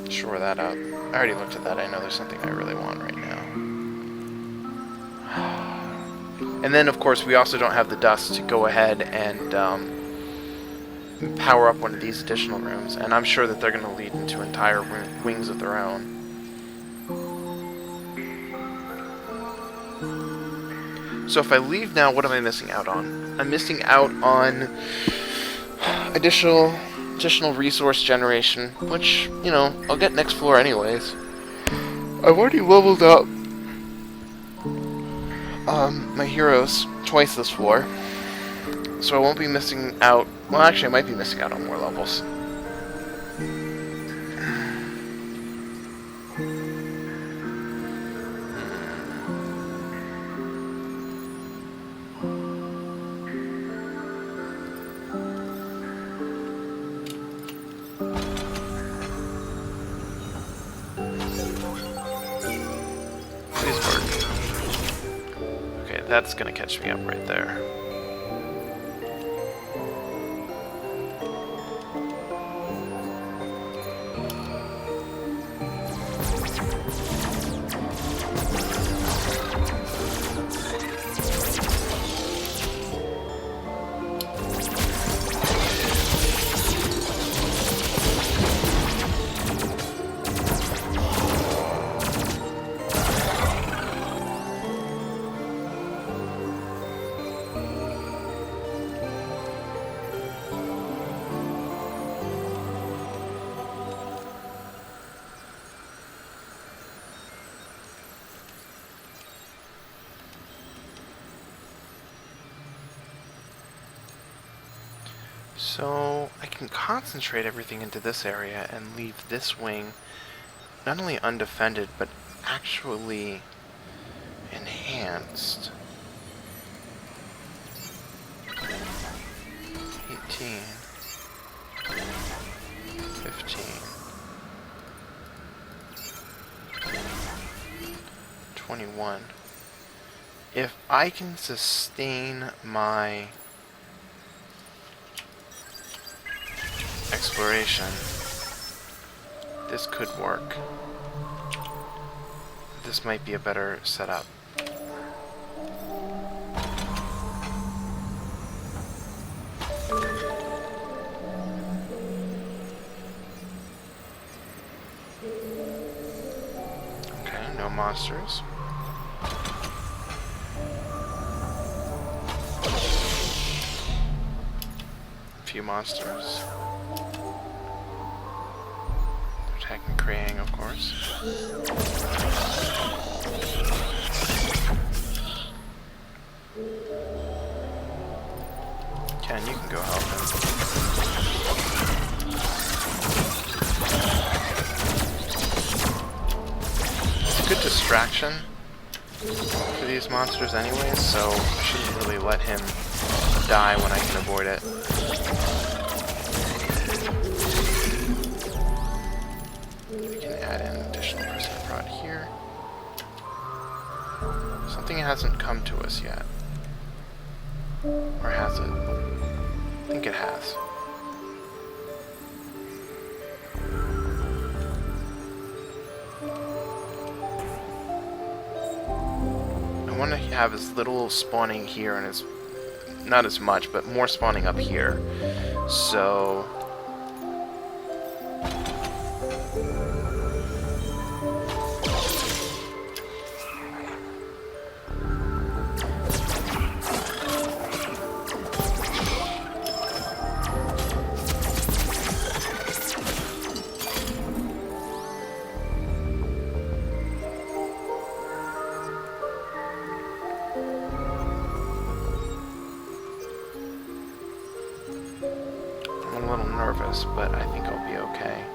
Shore that up. I already looked at that. I know there's something I really want right now. And then, of course, we also don't have the dust to go ahead and power up one of these additional rooms, and I'm sure that they're going to lead into entire wings of their own. So if I leave now, what am I missing out on? I'm missing out on additional resource generation, which, you know, I'll get next floor anyways. I've already leveled up my heroes twice this floor, so I won't be missing out. Well, actually, I might be missing out on more levels. Please work. Okay, that's gonna catch me up right there. So I can concentrate everything into this area and leave this wing not only undefended, but actually enhanced. 18, 15, 21. If I can sustain my exploration, this could work. This might be a better setup. Okay, no monsters. A few monsters. Attacking Krayang, of course. Ken, you can go help him. It's a good distraction for these monsters anyways, so I shouldn't really let him die when I can avoid it. Add in additional percent prod here. Something hasn't come to us yet. Or has it? I think it has. have as little spawning here and as not as much, but more spawning up here. So nervous, but I think I'll be okay.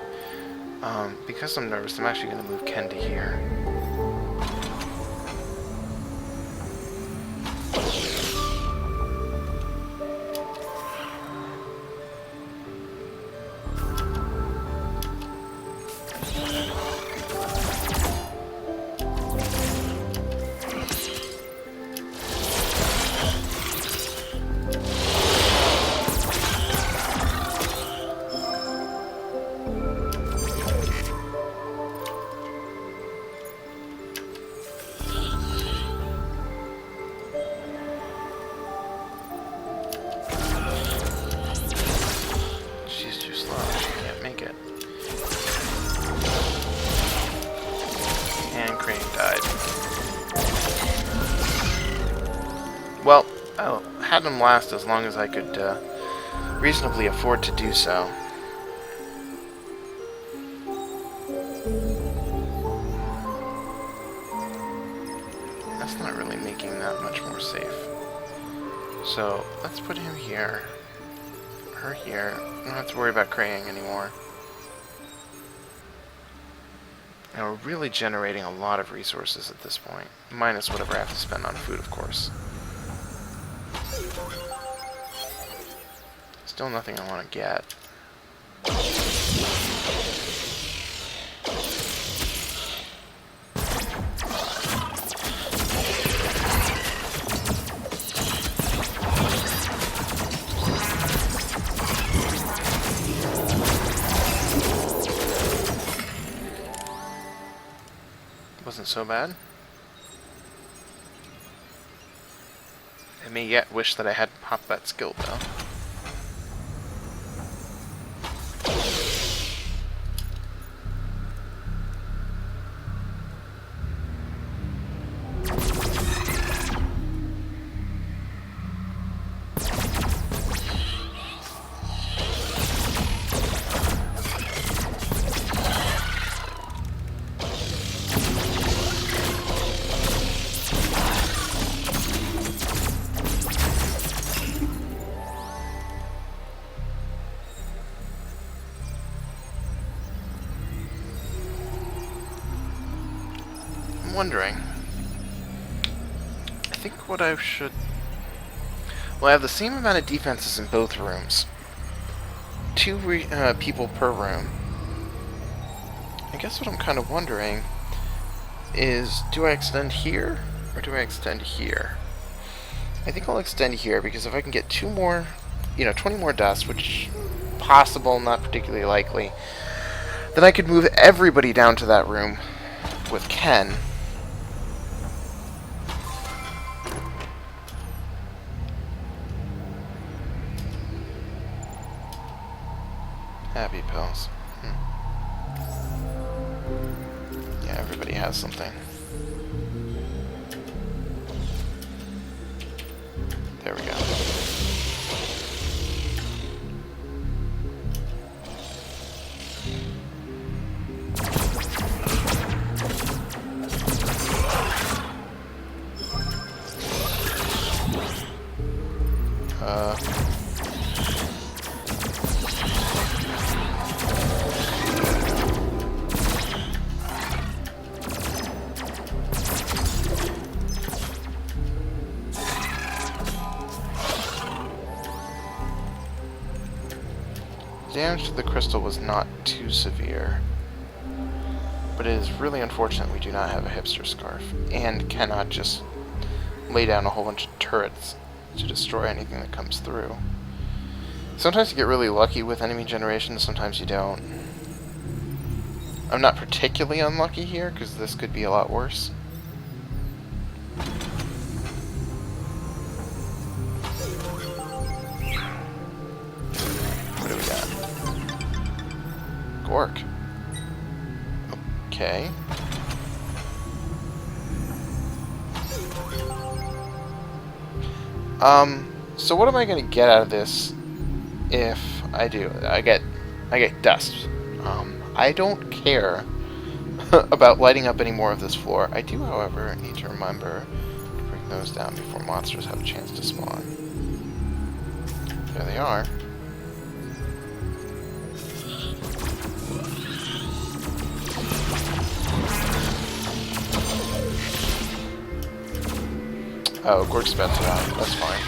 Because I'm nervous, I'm actually going to move Ken to here. Well, I had them last as long as I could reasonably afford to do so. That's not really making that much more safe. So, let's put him here. Her here. I don't have to worry about Kraying anymore. Now we're really generating a lot of resources at this point. Minus whatever I have to spend on food, of course. Still nothing I want to get. Wasn't so bad. I may yet wish that I hadn't popped that skill, though. Wondering. I think what I should... Well, I have the same amount of defenses in both rooms. 2 people per room. I guess what I'm kind of wondering is, do I extend here, or do I extend here? I think I'll extend here, because if I can get 2 more, 20 more dust, which possible, not particularly likely, then I could move everybody down to that room with Ken. Happy pills. Yeah, everybody has something. There we go. Damage to the crystal was not too severe, but it is really unfortunate we do not have a hipster scarf and cannot just lay down a whole bunch of turrets to destroy anything that comes through. Sometimes you get really lucky with enemy generation, sometimes you don't. I'm not particularly unlucky here, because this could be a lot worse. work. Okay. So what am I gonna get out of this if I do? I get dust. I don't care about lighting up any more of this floor. I do, however, need to remember to bring those down before monsters have a chance to spawn. There they are. Oh, Gork's about to die. That's fine.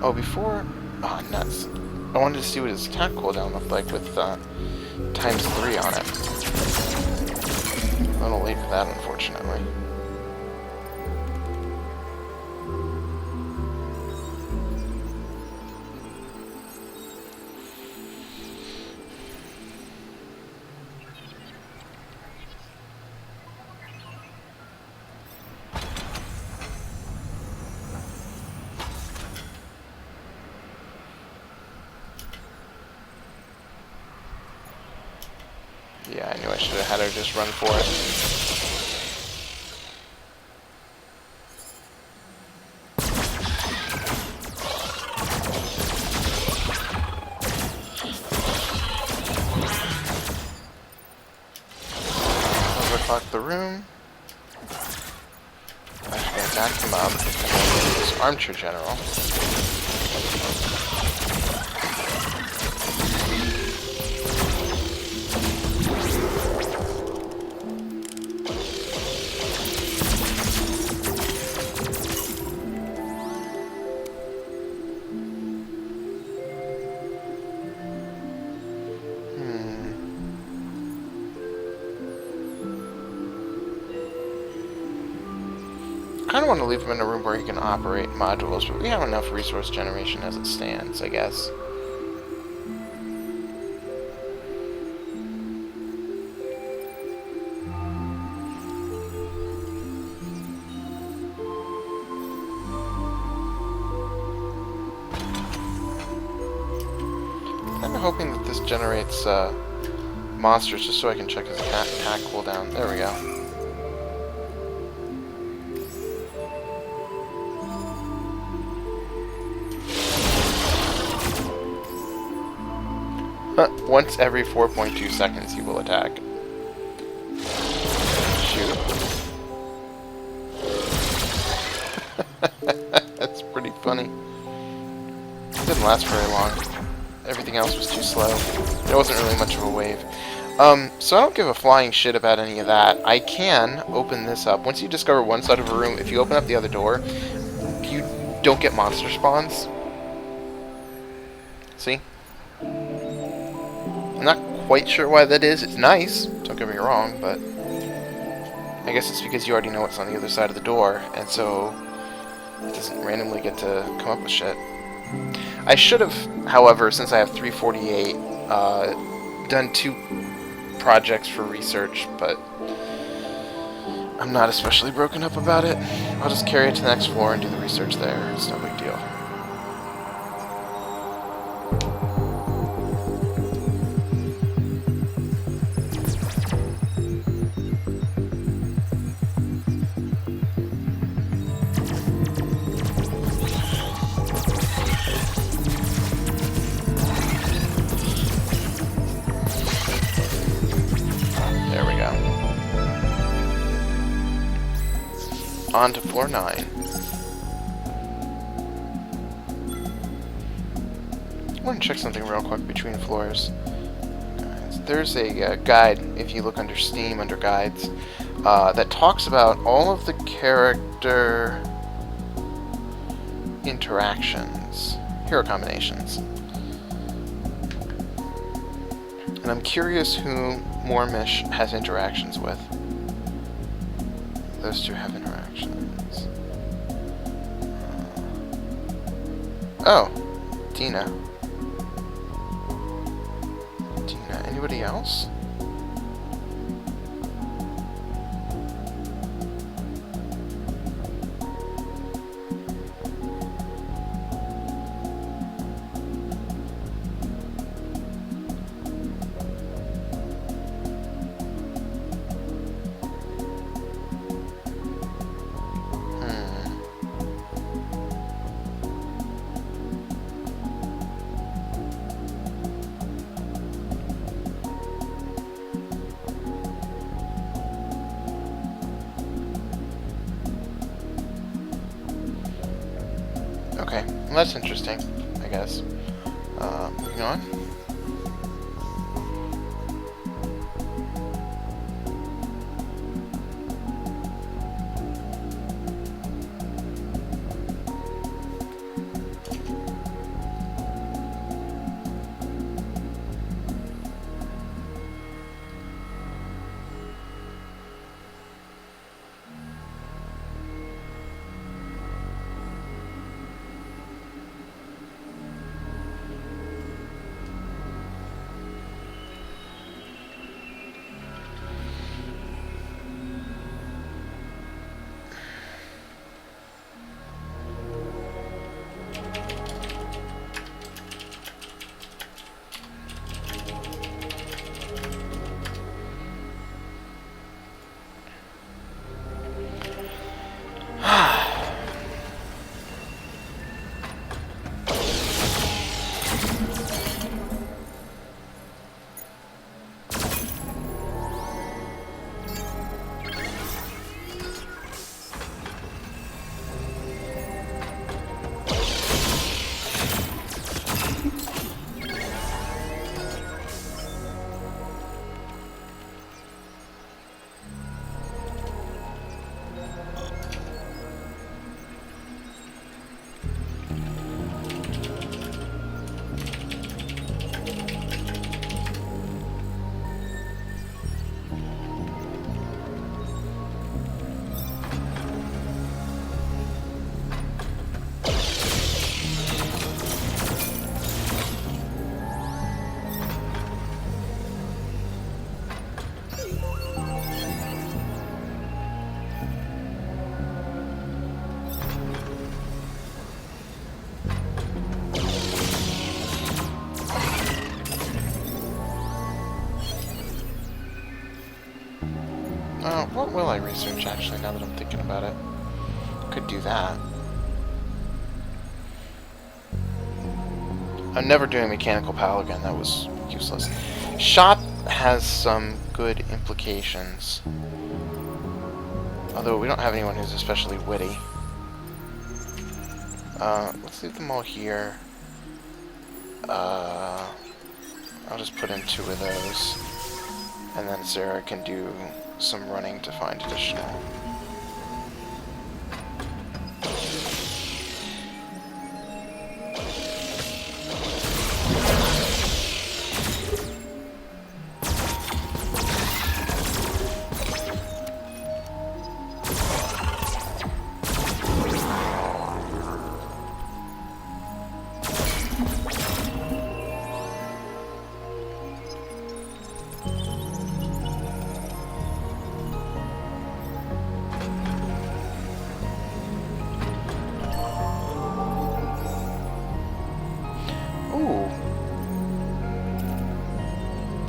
Oh, before... Oh, nuts. I wanted to see what his attack cooldown looked like with ×3 on it. A little late for that, unfortunately. Yeah, I knew I should have had her just run for it. Overclock the room. I'm actually going to back him up. This armchair general. I kind of want to leave him in a room where he can operate modules, but we have enough resource generation as it stands, I guess. I'm hoping that this generates monsters just so I can check his attack cooldown. There we go. Once every 4.2 seconds he will attack. Shoot. That's pretty funny. It didn't last very long. Everything else was too slow. There wasn't really much of a wave. So I don't give a flying shit about any of that. I can open this up. Once you discover one side of a room, if you open up the other door, you don't get monster spawns. See? I'm not quite sure why that is. It's nice, don't get me wrong, but I guess it's because you already know what's on the other side of the door, and so it doesn't randomly get to come up with shit. I should have, however, since I have 348, done 2 projects for research, but I'm not especially broken up about it. I'll just carry it to the next floor and do the research there. It's no big deal. On to floor 9. I want to check something real quick between floors. There's a guide, if you look under Steam, under guides, that talks about all of the character interactions, hero combinations. And I'm curious who Mormish has interactions with. Those two have interactions. Oh, Tina. Anybody else? Okay, well, that's interesting, I guess. Moving on. What will I research, actually, now that I'm thinking about it? Could do that. I'm never doing Mechanical Pal again, that was useless. Shot has some good implications. Although we don't have anyone who's especially witty. Let's leave them all here. I'll just put in 2 of those. And then Sarah can do some running to find additional.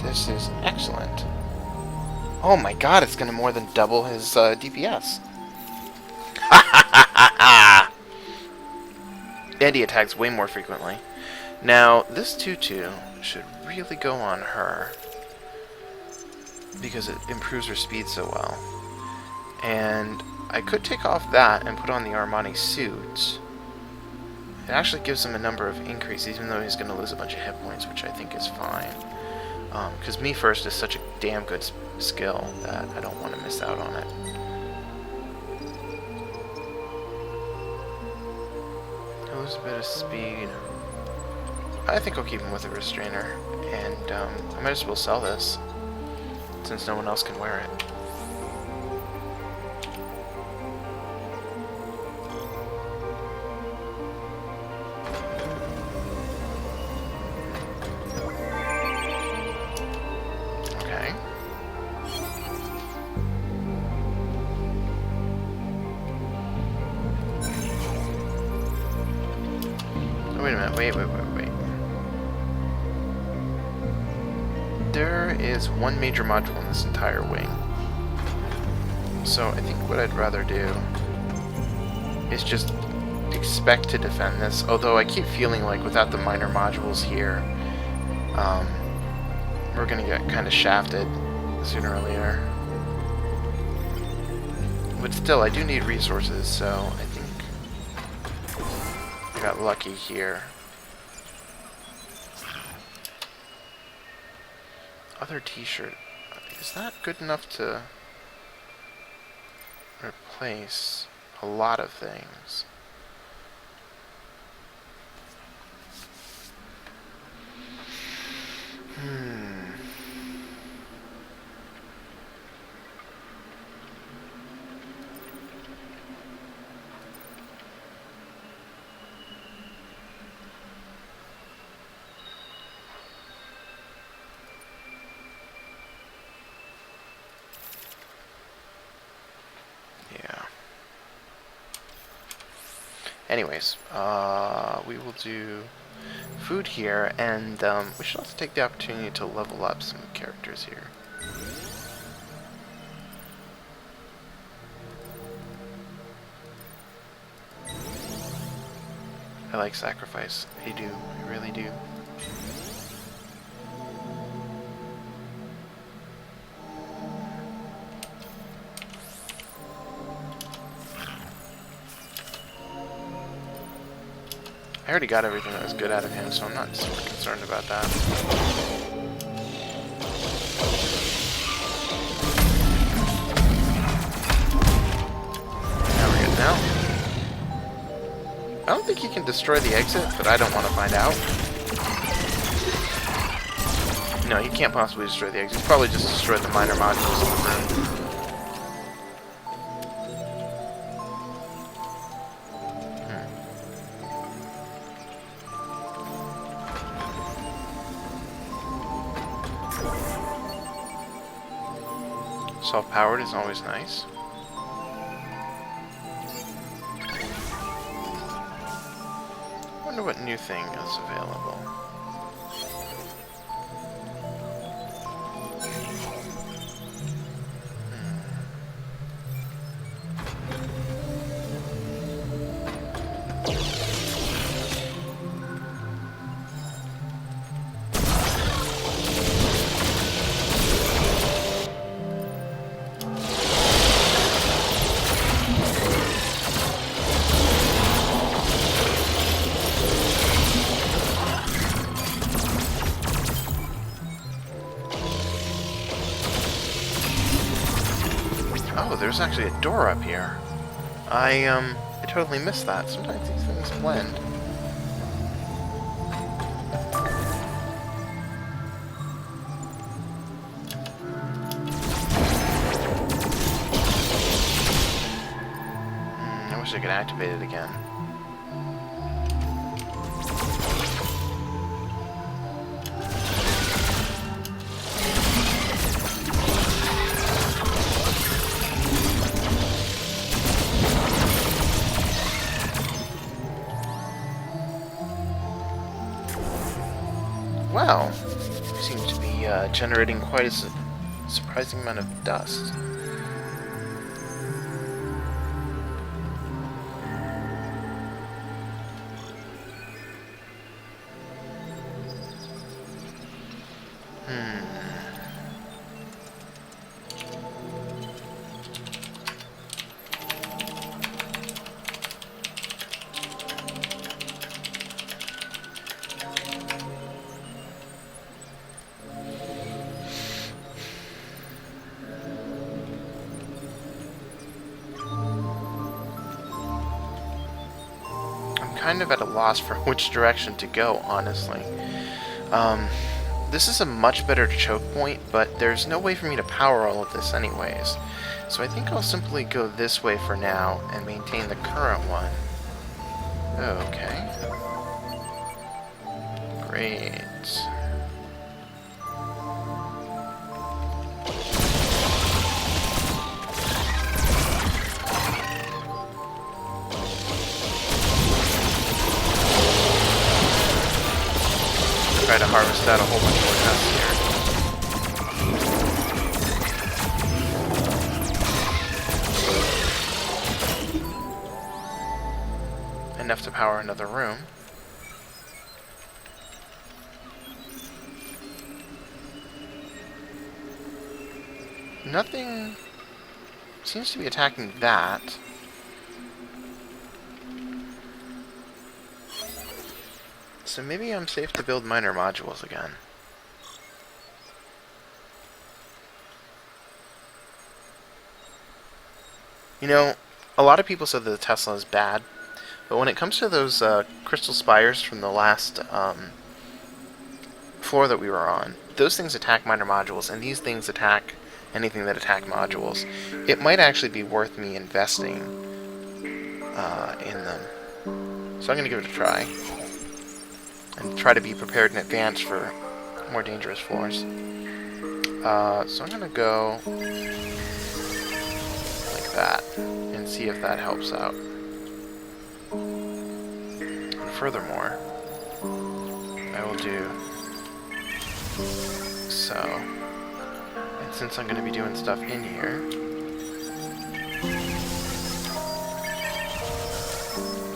This is excellent. Oh my god, it's gonna more than double his DPS. And he attacks way more frequently. Now, this 2-2 should really go on her, because it improves her speed so well. And I could take off that and put on the Armani suit. It actually gives him a number of increases, even though he's going to lose a bunch of hit points, which I think is fine. Because Me First is such a damn good skill that I don't want to miss out on it. Lose a bit of speed. I think I'll keep him with a restrainer, and I might as well sell this, since no one else can wear it. Wait a minute, wait. There is one major module in this entire wing. So I think what I'd rather do is just expect to defend this, although I keep feeling like without the minor modules here, we're gonna get kind of shafted sooner or later. But still, I do need resources, so I think I got lucky here. Other t-shirt. Is that good enough to replace a lot of things? Anyways, we will do food here, and we should also take the opportunity to level up some characters here. I like sacrifice. I do. I really do. I already got everything that was good out of him, so I'm not super concerned about that. Now we're good now. I don't think he can destroy the exit, but I don't want to find out. No, he can't possibly destroy the exit. He's probably just destroyed the minor modules in the room. Self-powered is always nice. I wonder what new thing is available. Oh, there's actually a door up here. I totally missed that. Sometimes these things blend. I wish I could activate it again. Wow, seems to be generating quite a surprising amount of dust. Kind of at a loss for which direction to go, honestly. This is a much better choke point, but there's no way for me to power all of this anyways. So I think I'll simply go this way for now and maintain the current one. Okay. Great. to harvest out a whole bunch more tests here. Enough to power another room. Nothing seems to be attacking that. So maybe I'm safe to build miner modules again. You know, a lot of people said that the Tesla is bad, but when it comes to those crystal spires from the last floor that we were on, those things attack miner modules, and these things attack anything that attack modules. It might actually be worth me investing in them. So I'm going to give it a try. And try to be prepared in advance for more dangerous floors. So I'm going to go like that and see if that helps out. And furthermore, I will do so. And since I'm going to be doing stuff in here,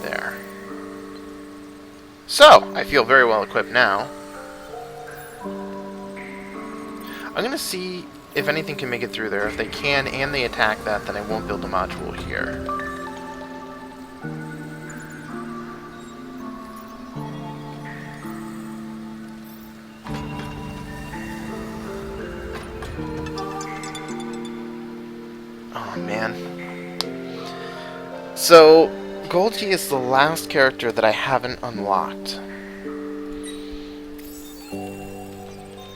there. So, I feel very well equipped now. I'm going to see if anything can make it through there. If they can and they attack that, then I won't build a module here. Oh, man. So, Golgi is the last character that I haven't unlocked.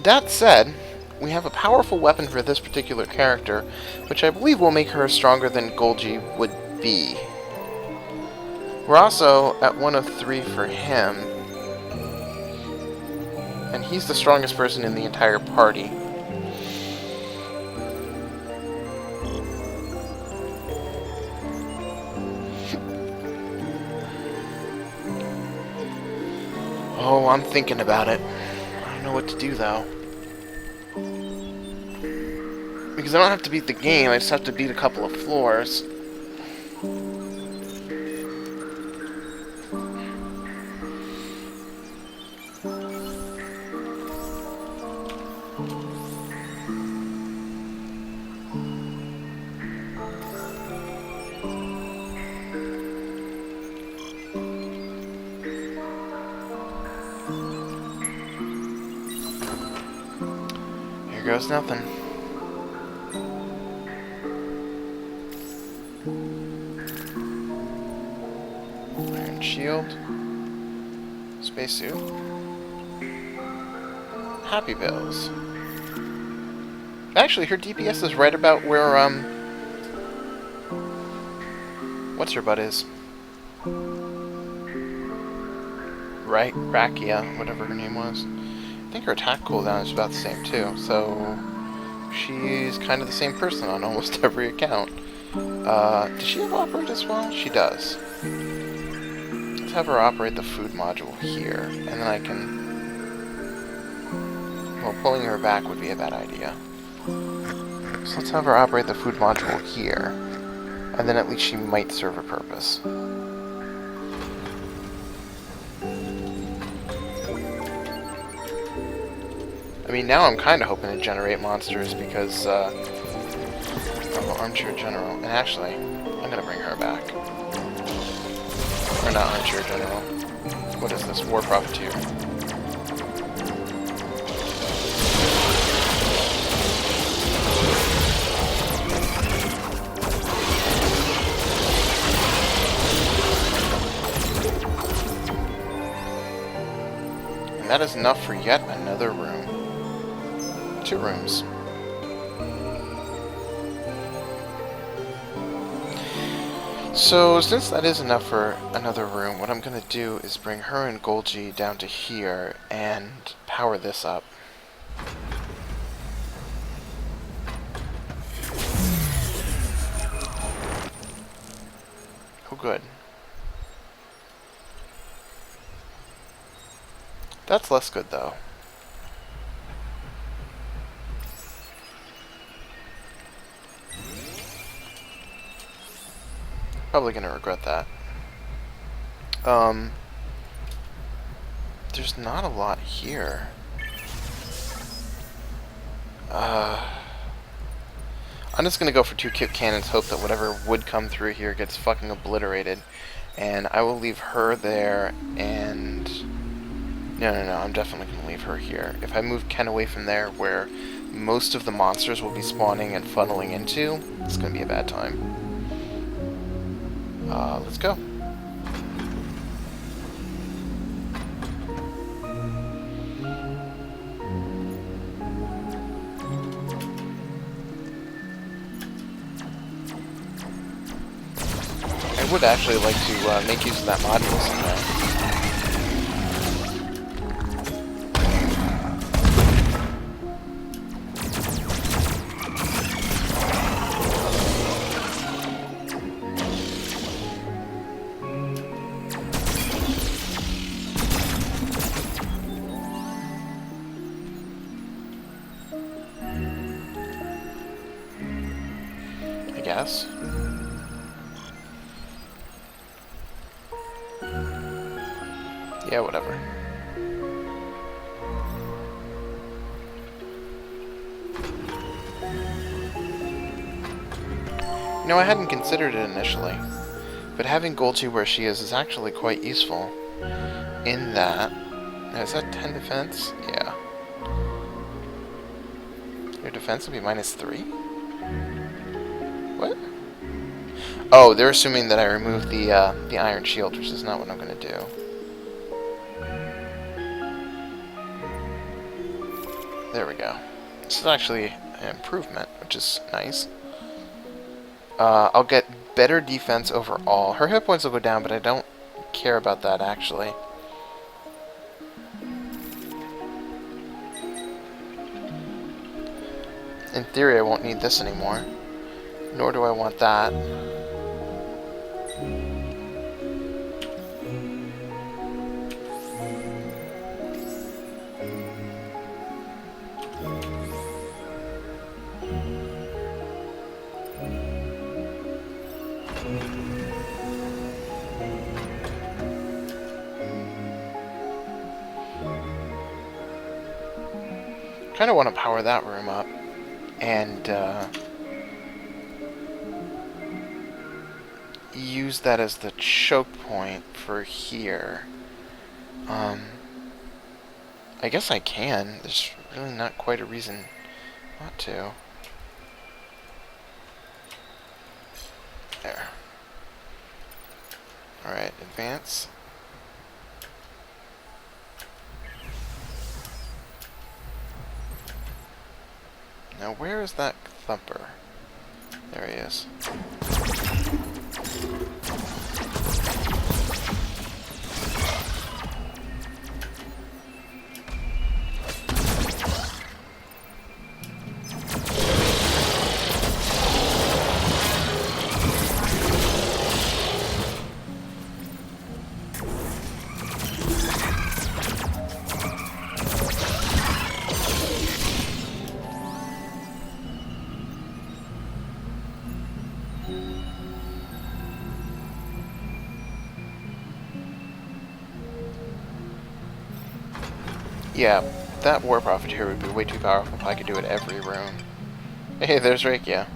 That said, we have a powerful weapon for this particular character, which I believe will make her stronger than Golgi would be. We're also at 1 of 3 for him, and he's the strongest person in the entire party. Oh, I'm thinking about it. I don't know what to do, though. Because I don't have to beat the game, I just have to beat a couple of floors. Here goes nothing. Iron shield. Spacesuit. Happy Bills. Actually, her DPS is right about where, what's her butt is? Right? Rakia, whatever her name was. I think her attack cooldown is about the same too, so she's kind of the same person on almost every account. Does she have operate as well? She does. Let's have her operate the food module here, and then I can... Well, pulling her back would be a bad idea. So let's have her operate the food module here, and then at least she might serve a purpose. I mean, now I'm kind of hoping to generate monsters because, oh, Armchair General. And actually, I'm gonna bring her back. Or not Armchair General. What is this? War Profiteer. And that is enough for yet another room. 2 rooms. So, since that is enough for another room, what I'm going to do is bring her and Golgi down to here and power this up. Oh, good. That's less good, though. Probably gonna regret that. There's not a lot here. I'm just gonna go for 2 kip cannons, hope that whatever would come through here gets fucking obliterated. And I will leave her there, and... No, I'm definitely gonna leave her here. If I move Ken away from there, where most of the monsters will be spawning and funneling into, it's gonna be a bad time. Let's go. I would actually like to make use of that module somehow. I guess. Yeah, whatever. You know, I hadn't considered it initially, but having Golchi where she is actually quite useful. In that... Is that 10 defense? Yeah. Your defense will be -3? What? Oh, they're assuming that I remove the Iron Shield, which is not what I'm going to do. There we go. This is actually an improvement, which is nice. I'll get better defense overall. Her hit points will go down, but I don't care about that, actually. In theory, I won't need this anymore. Nor do I want that. Kind of want to power that room up, and use that as the choke point for here. I guess I can. There's really not quite a reason not to. There. Alright, advance. Now, where is that thumper? There he is. Yeah, that War Profiteer would be way too powerful if I could do it every room. Hey, there's Rakia.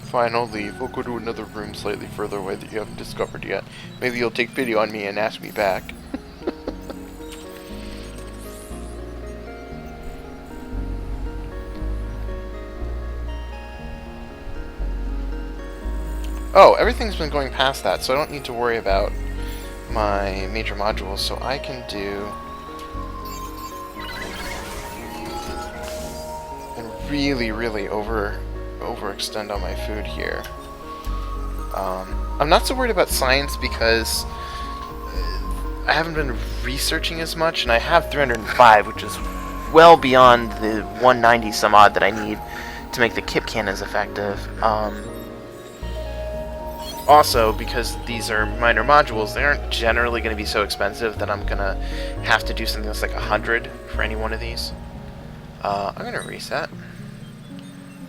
Fine, I'll leave. We'll go to another room slightly further away that you haven't discovered yet. Maybe you'll take pity on me and ask me back. Oh, everything's been going past that, so I don't need to worry about my major modules, so I can do and really overextend on my food here. I'm not so worried about science because I haven't been researching as much, and I have 305, which is well beyond the 190 some odd that I need to make the kip cannons effective. Also, because these are minor modules, they aren't generally going to be so expensive that I'm going to have to do something that's like 100 for any one of these. I'm going to reset.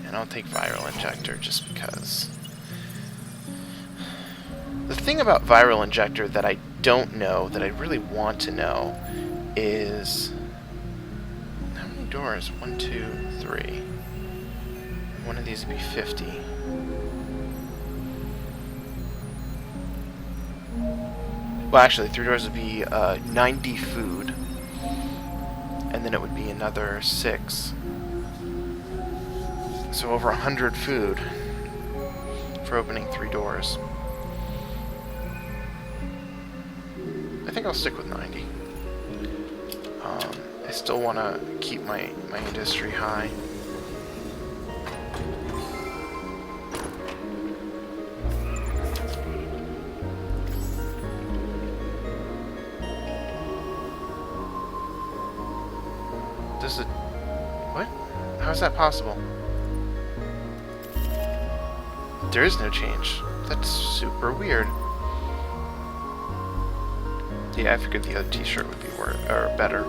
And I'll take Viral Injector just because The thing about Viral Injector that I don't know, that I really want to know, is how many doors? 1, 2, 3. One of these would be 50. Well, actually, 3 doors would be 90 food, and then it would be another 6. So over 100 food for opening 3 doors. I think I'll stick with 90. I still want to keep my industry high. Does it... What? How is that possible? There is no change. That's super weird. Yeah, I figured the other t-shirt would be better.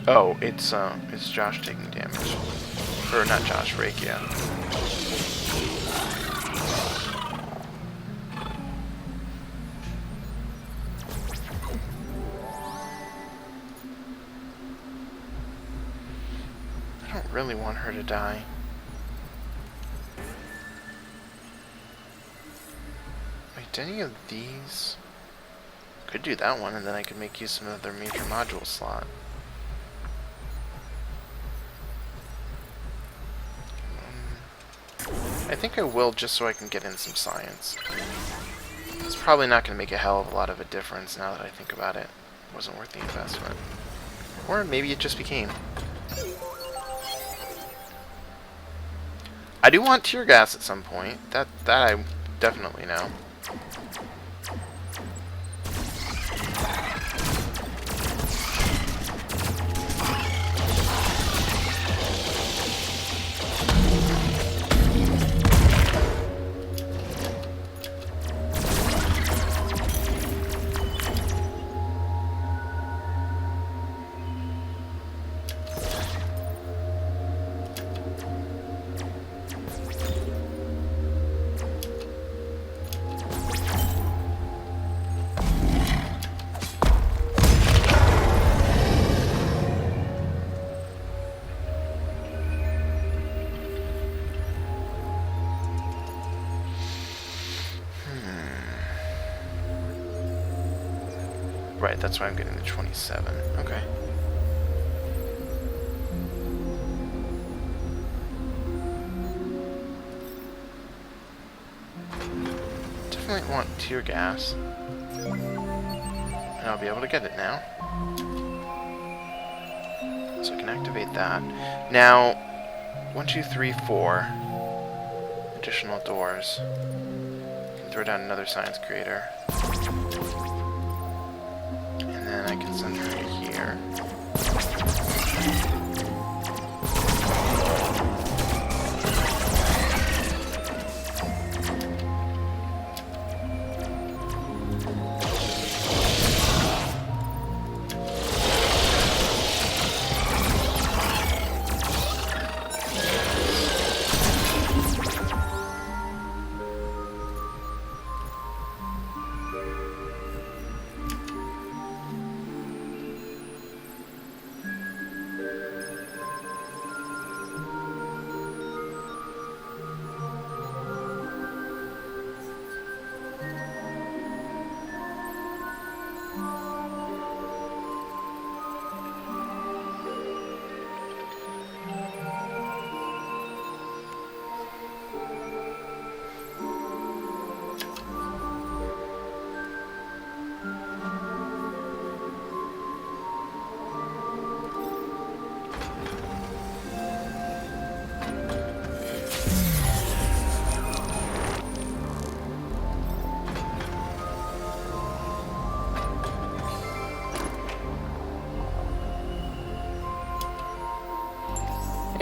Oh, it's Josh taking damage. Or not Josh, Rakia. I don't really want her to die. Wait, any of these? Could do that one, and then I could make use of another major module slot. I think I will, just so I can get in some science. It's probably not going to make a hell of a lot of a difference now that I think about it. It wasn't worth the investment. Or maybe it just became. I do want tear gas at some point. That I definitely know. Right, that's why I'm getting the 27. Okay. Definitely want tear gas. And I'll be able to get it now. So I can activate that. Now, 1, 2, 3, 4. Additional doors. I can throw down another science creator. And I can send her to here.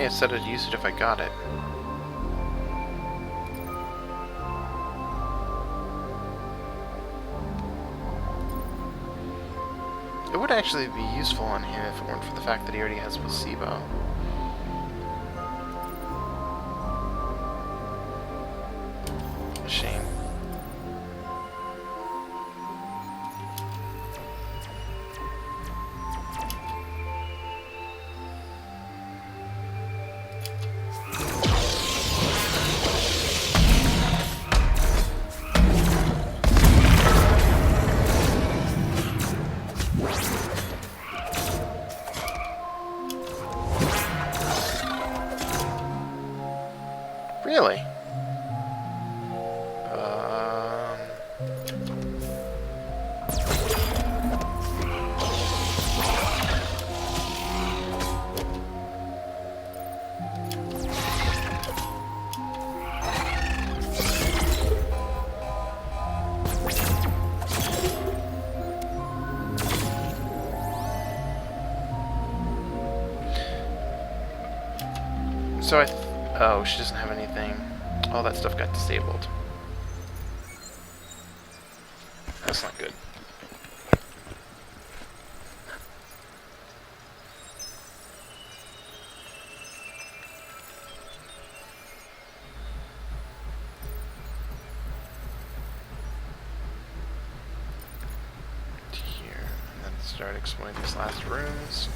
Hey, I said I'd use it if I got it. It would actually be useful on him if it weren't for the fact that he already has placebo. Shame. Really? So oh, she doesn't have anything. All that stuff got disabled. That's not good. Here, and then start exploring these last rooms.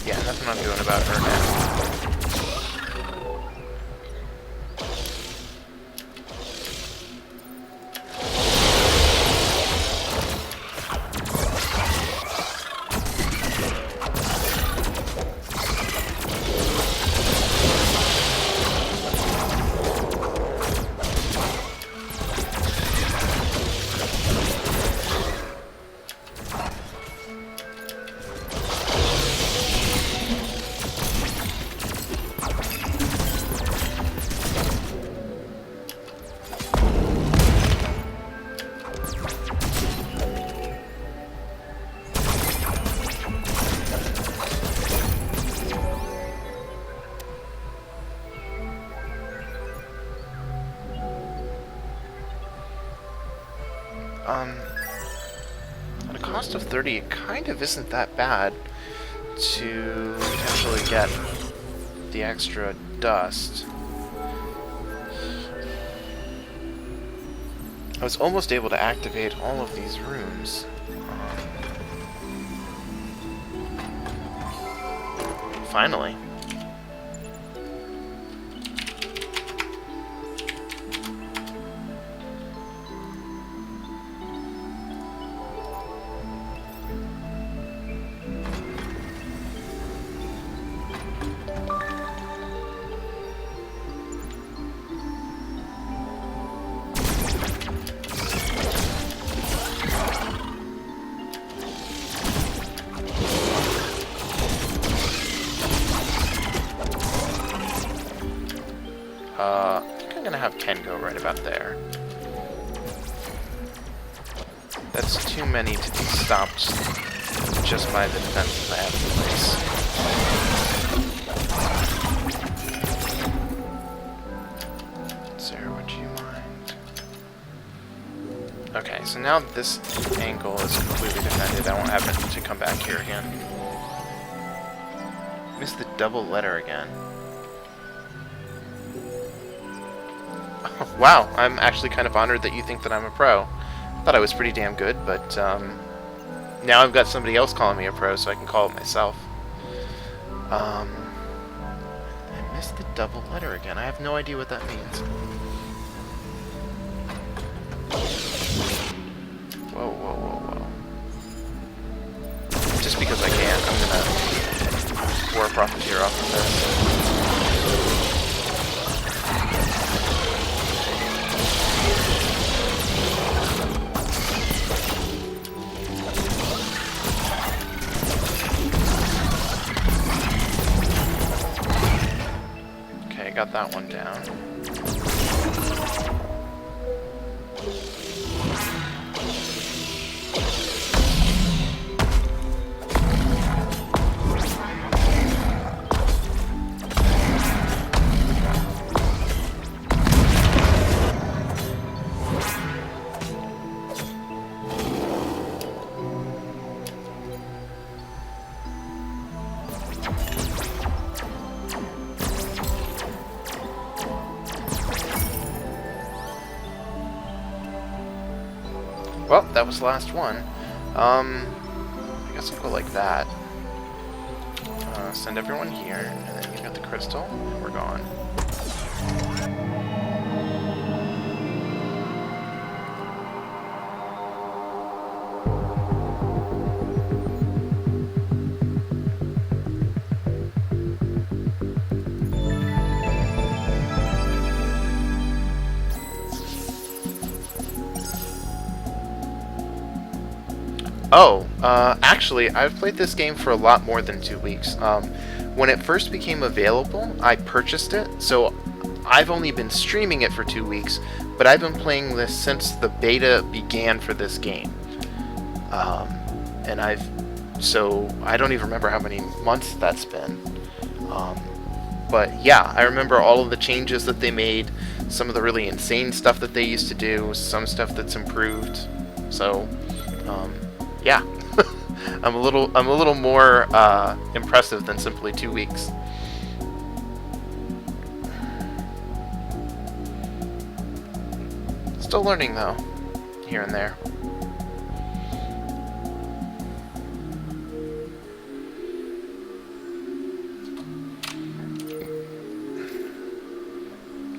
Yeah, nothing I'm doing about her now. At a cost of 30, it kind of isn't that bad to potentially get the extra dust. I was almost able to activate all of these rooms. Finally. I think I'm gonna have Ken go right about there. That's too many to be stopped just by the defenses I have in place. Sarah, would you mind? Okay, so now this angle is completely defended. I won't have it to come back here again. Missed the double letter again. Wow, I'm actually kind of honored that you think that I'm a pro. Thought I was pretty damn good, but now I've got somebody else calling me a pro, so I can call it myself. I missed the double letter again. I have no idea what that means. Whoa, whoa, whoa, whoa. Just because I can, I'm gonna War Profiteer off of this. Okay, got that one down. Well, that was the last one. I guess I'll go like that. Send everyone here, and then you got the crystal, and we're gone. Oh, actually, I've played this game for a lot more than 2 weeks. When it first became available, I purchased it, so I've only been streaming it for 2 weeks, but I've been playing this since the beta began for this game. So I don't even remember how many months that's been. But yeah, I remember all of the changes that they made, some of the really insane stuff that they used to do, some stuff that's improved. So, yeah, I'm a little more impressive than simply 2 weeks. Still learning though, here and there.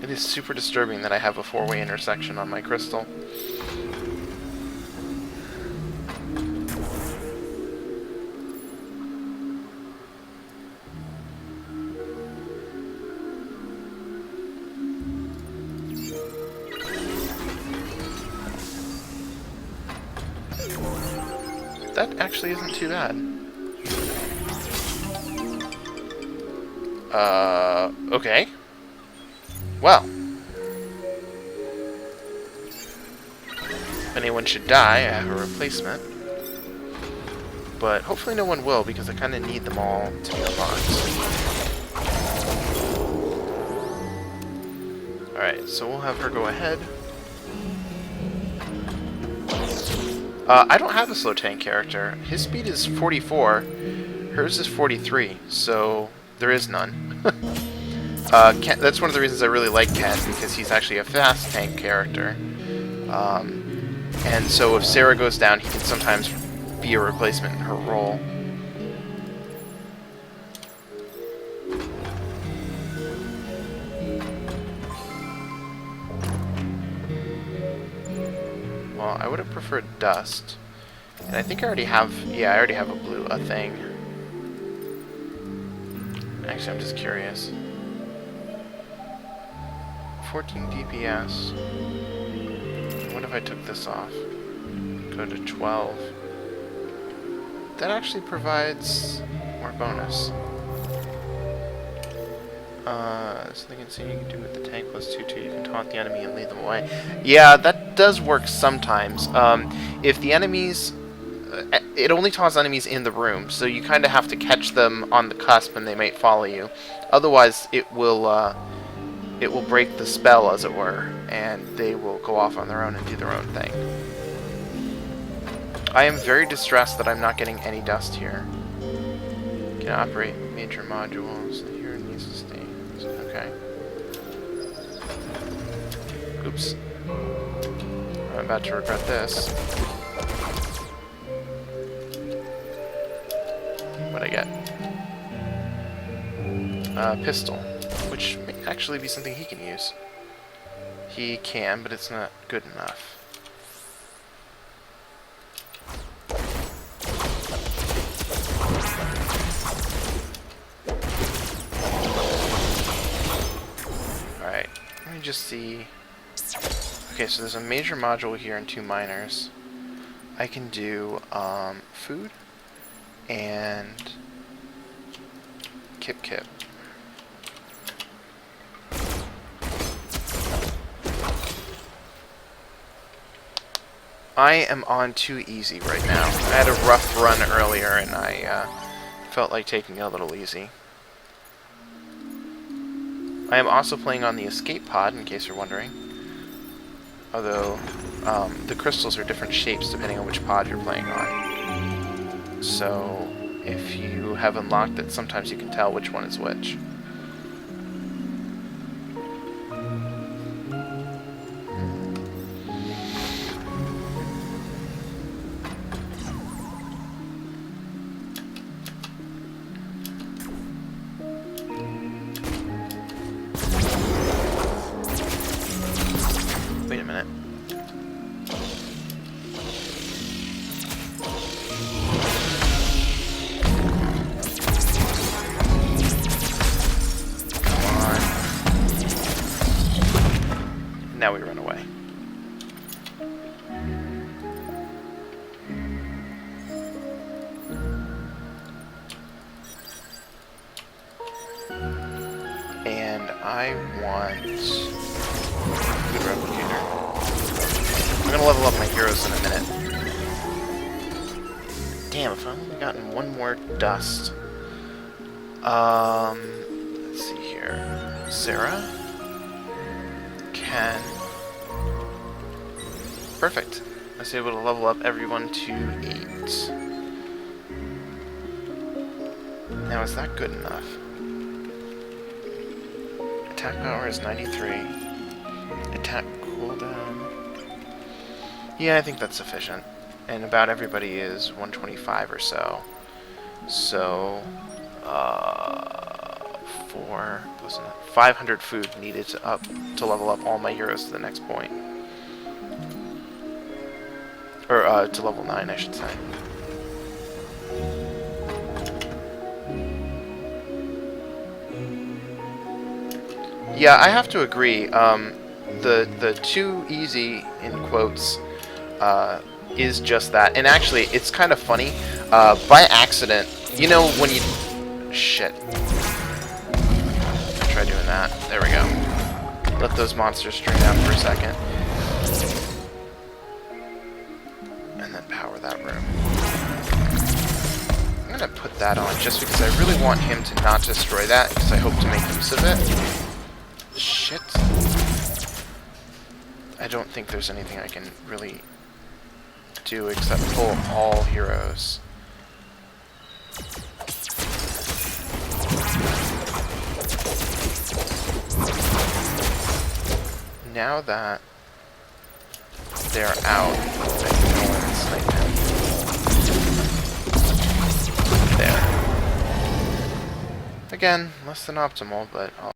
It is super disturbing that I have a 4-way intersection on my crystal. That actually isn't too bad. Okay. Well. If anyone should die, I have a replacement. But hopefully no one will, because I kind of need them all to be unlocked. Alright, so we'll have her go ahead. I don't have a slow tank character. His speed is 44. Hers is 43, so there is none. Ken, that's one of the reasons I really like Ken, because he's actually a fast tank character. And so if Sarah goes down, he can sometimes be a replacement in her role. Well, I would have preferred Dust. And I think I already have, yeah, I already have a thing. Actually, I'm just curious. 14 DPS. What if I took this off? Go to 12. That actually provides more bonus. Something insane you can do with the tank plus 2/2. You can taunt the enemy and lead them away. Yeah, that does work sometimes. If the enemies... it only taunts enemies in the room, so you kind of have to catch them on the cusp and they might follow you. Otherwise, it will break the spell, as it were, and they will go off on their own and do their own thing. I am very distressed that I'm not getting any dust here. Can operate major modules. Here needs to stay. Okay. Oops. I'm about to regret this. What'd I get? Pistol, which may actually be something he can use. He can, but it's not good enough. Alright, let me just see. Okay, so there's a major module here and 2 minors. I can do food and Kip Kip. I am on too easy right now. I had a rough run earlier, and I felt like taking it a little easy. I am also playing on the escape pod, in case you're wondering. Although, the crystals are different shapes depending on which pod you're playing on. So, if you have unlocked it, sometimes you can tell which one is which. Wait a minute. Come on. Now we run away. And I want good replicator. I'm gonna level up my heroes in a minute. Damn, if I've only gotten one more dust. Let's see here. Sarah? Ken? Perfect. I was able to level up everyone to 8. Now, is that good enough? Attack power is 93. Attack cooldown. Yeah, I think that's sufficient. And about everybody is 125 or so. So, 500 food needed to level up all my heroes to the next point. Or, to level 9, I should say. Yeah, I have to agree. The too easy, in quotes, is just that. And actually, it's kind of funny. By accident, you know when you... Shit. Try doing that. There we go. Let those monsters string down for a second. And then power that room. I'm gonna put that on just because I really want him to not destroy that, because I hope to make use of it. Shit. I don't think there's anything I can really do except pull all heroes. Now that they're out, I can go and snipe him. There. Again, less than optimal, but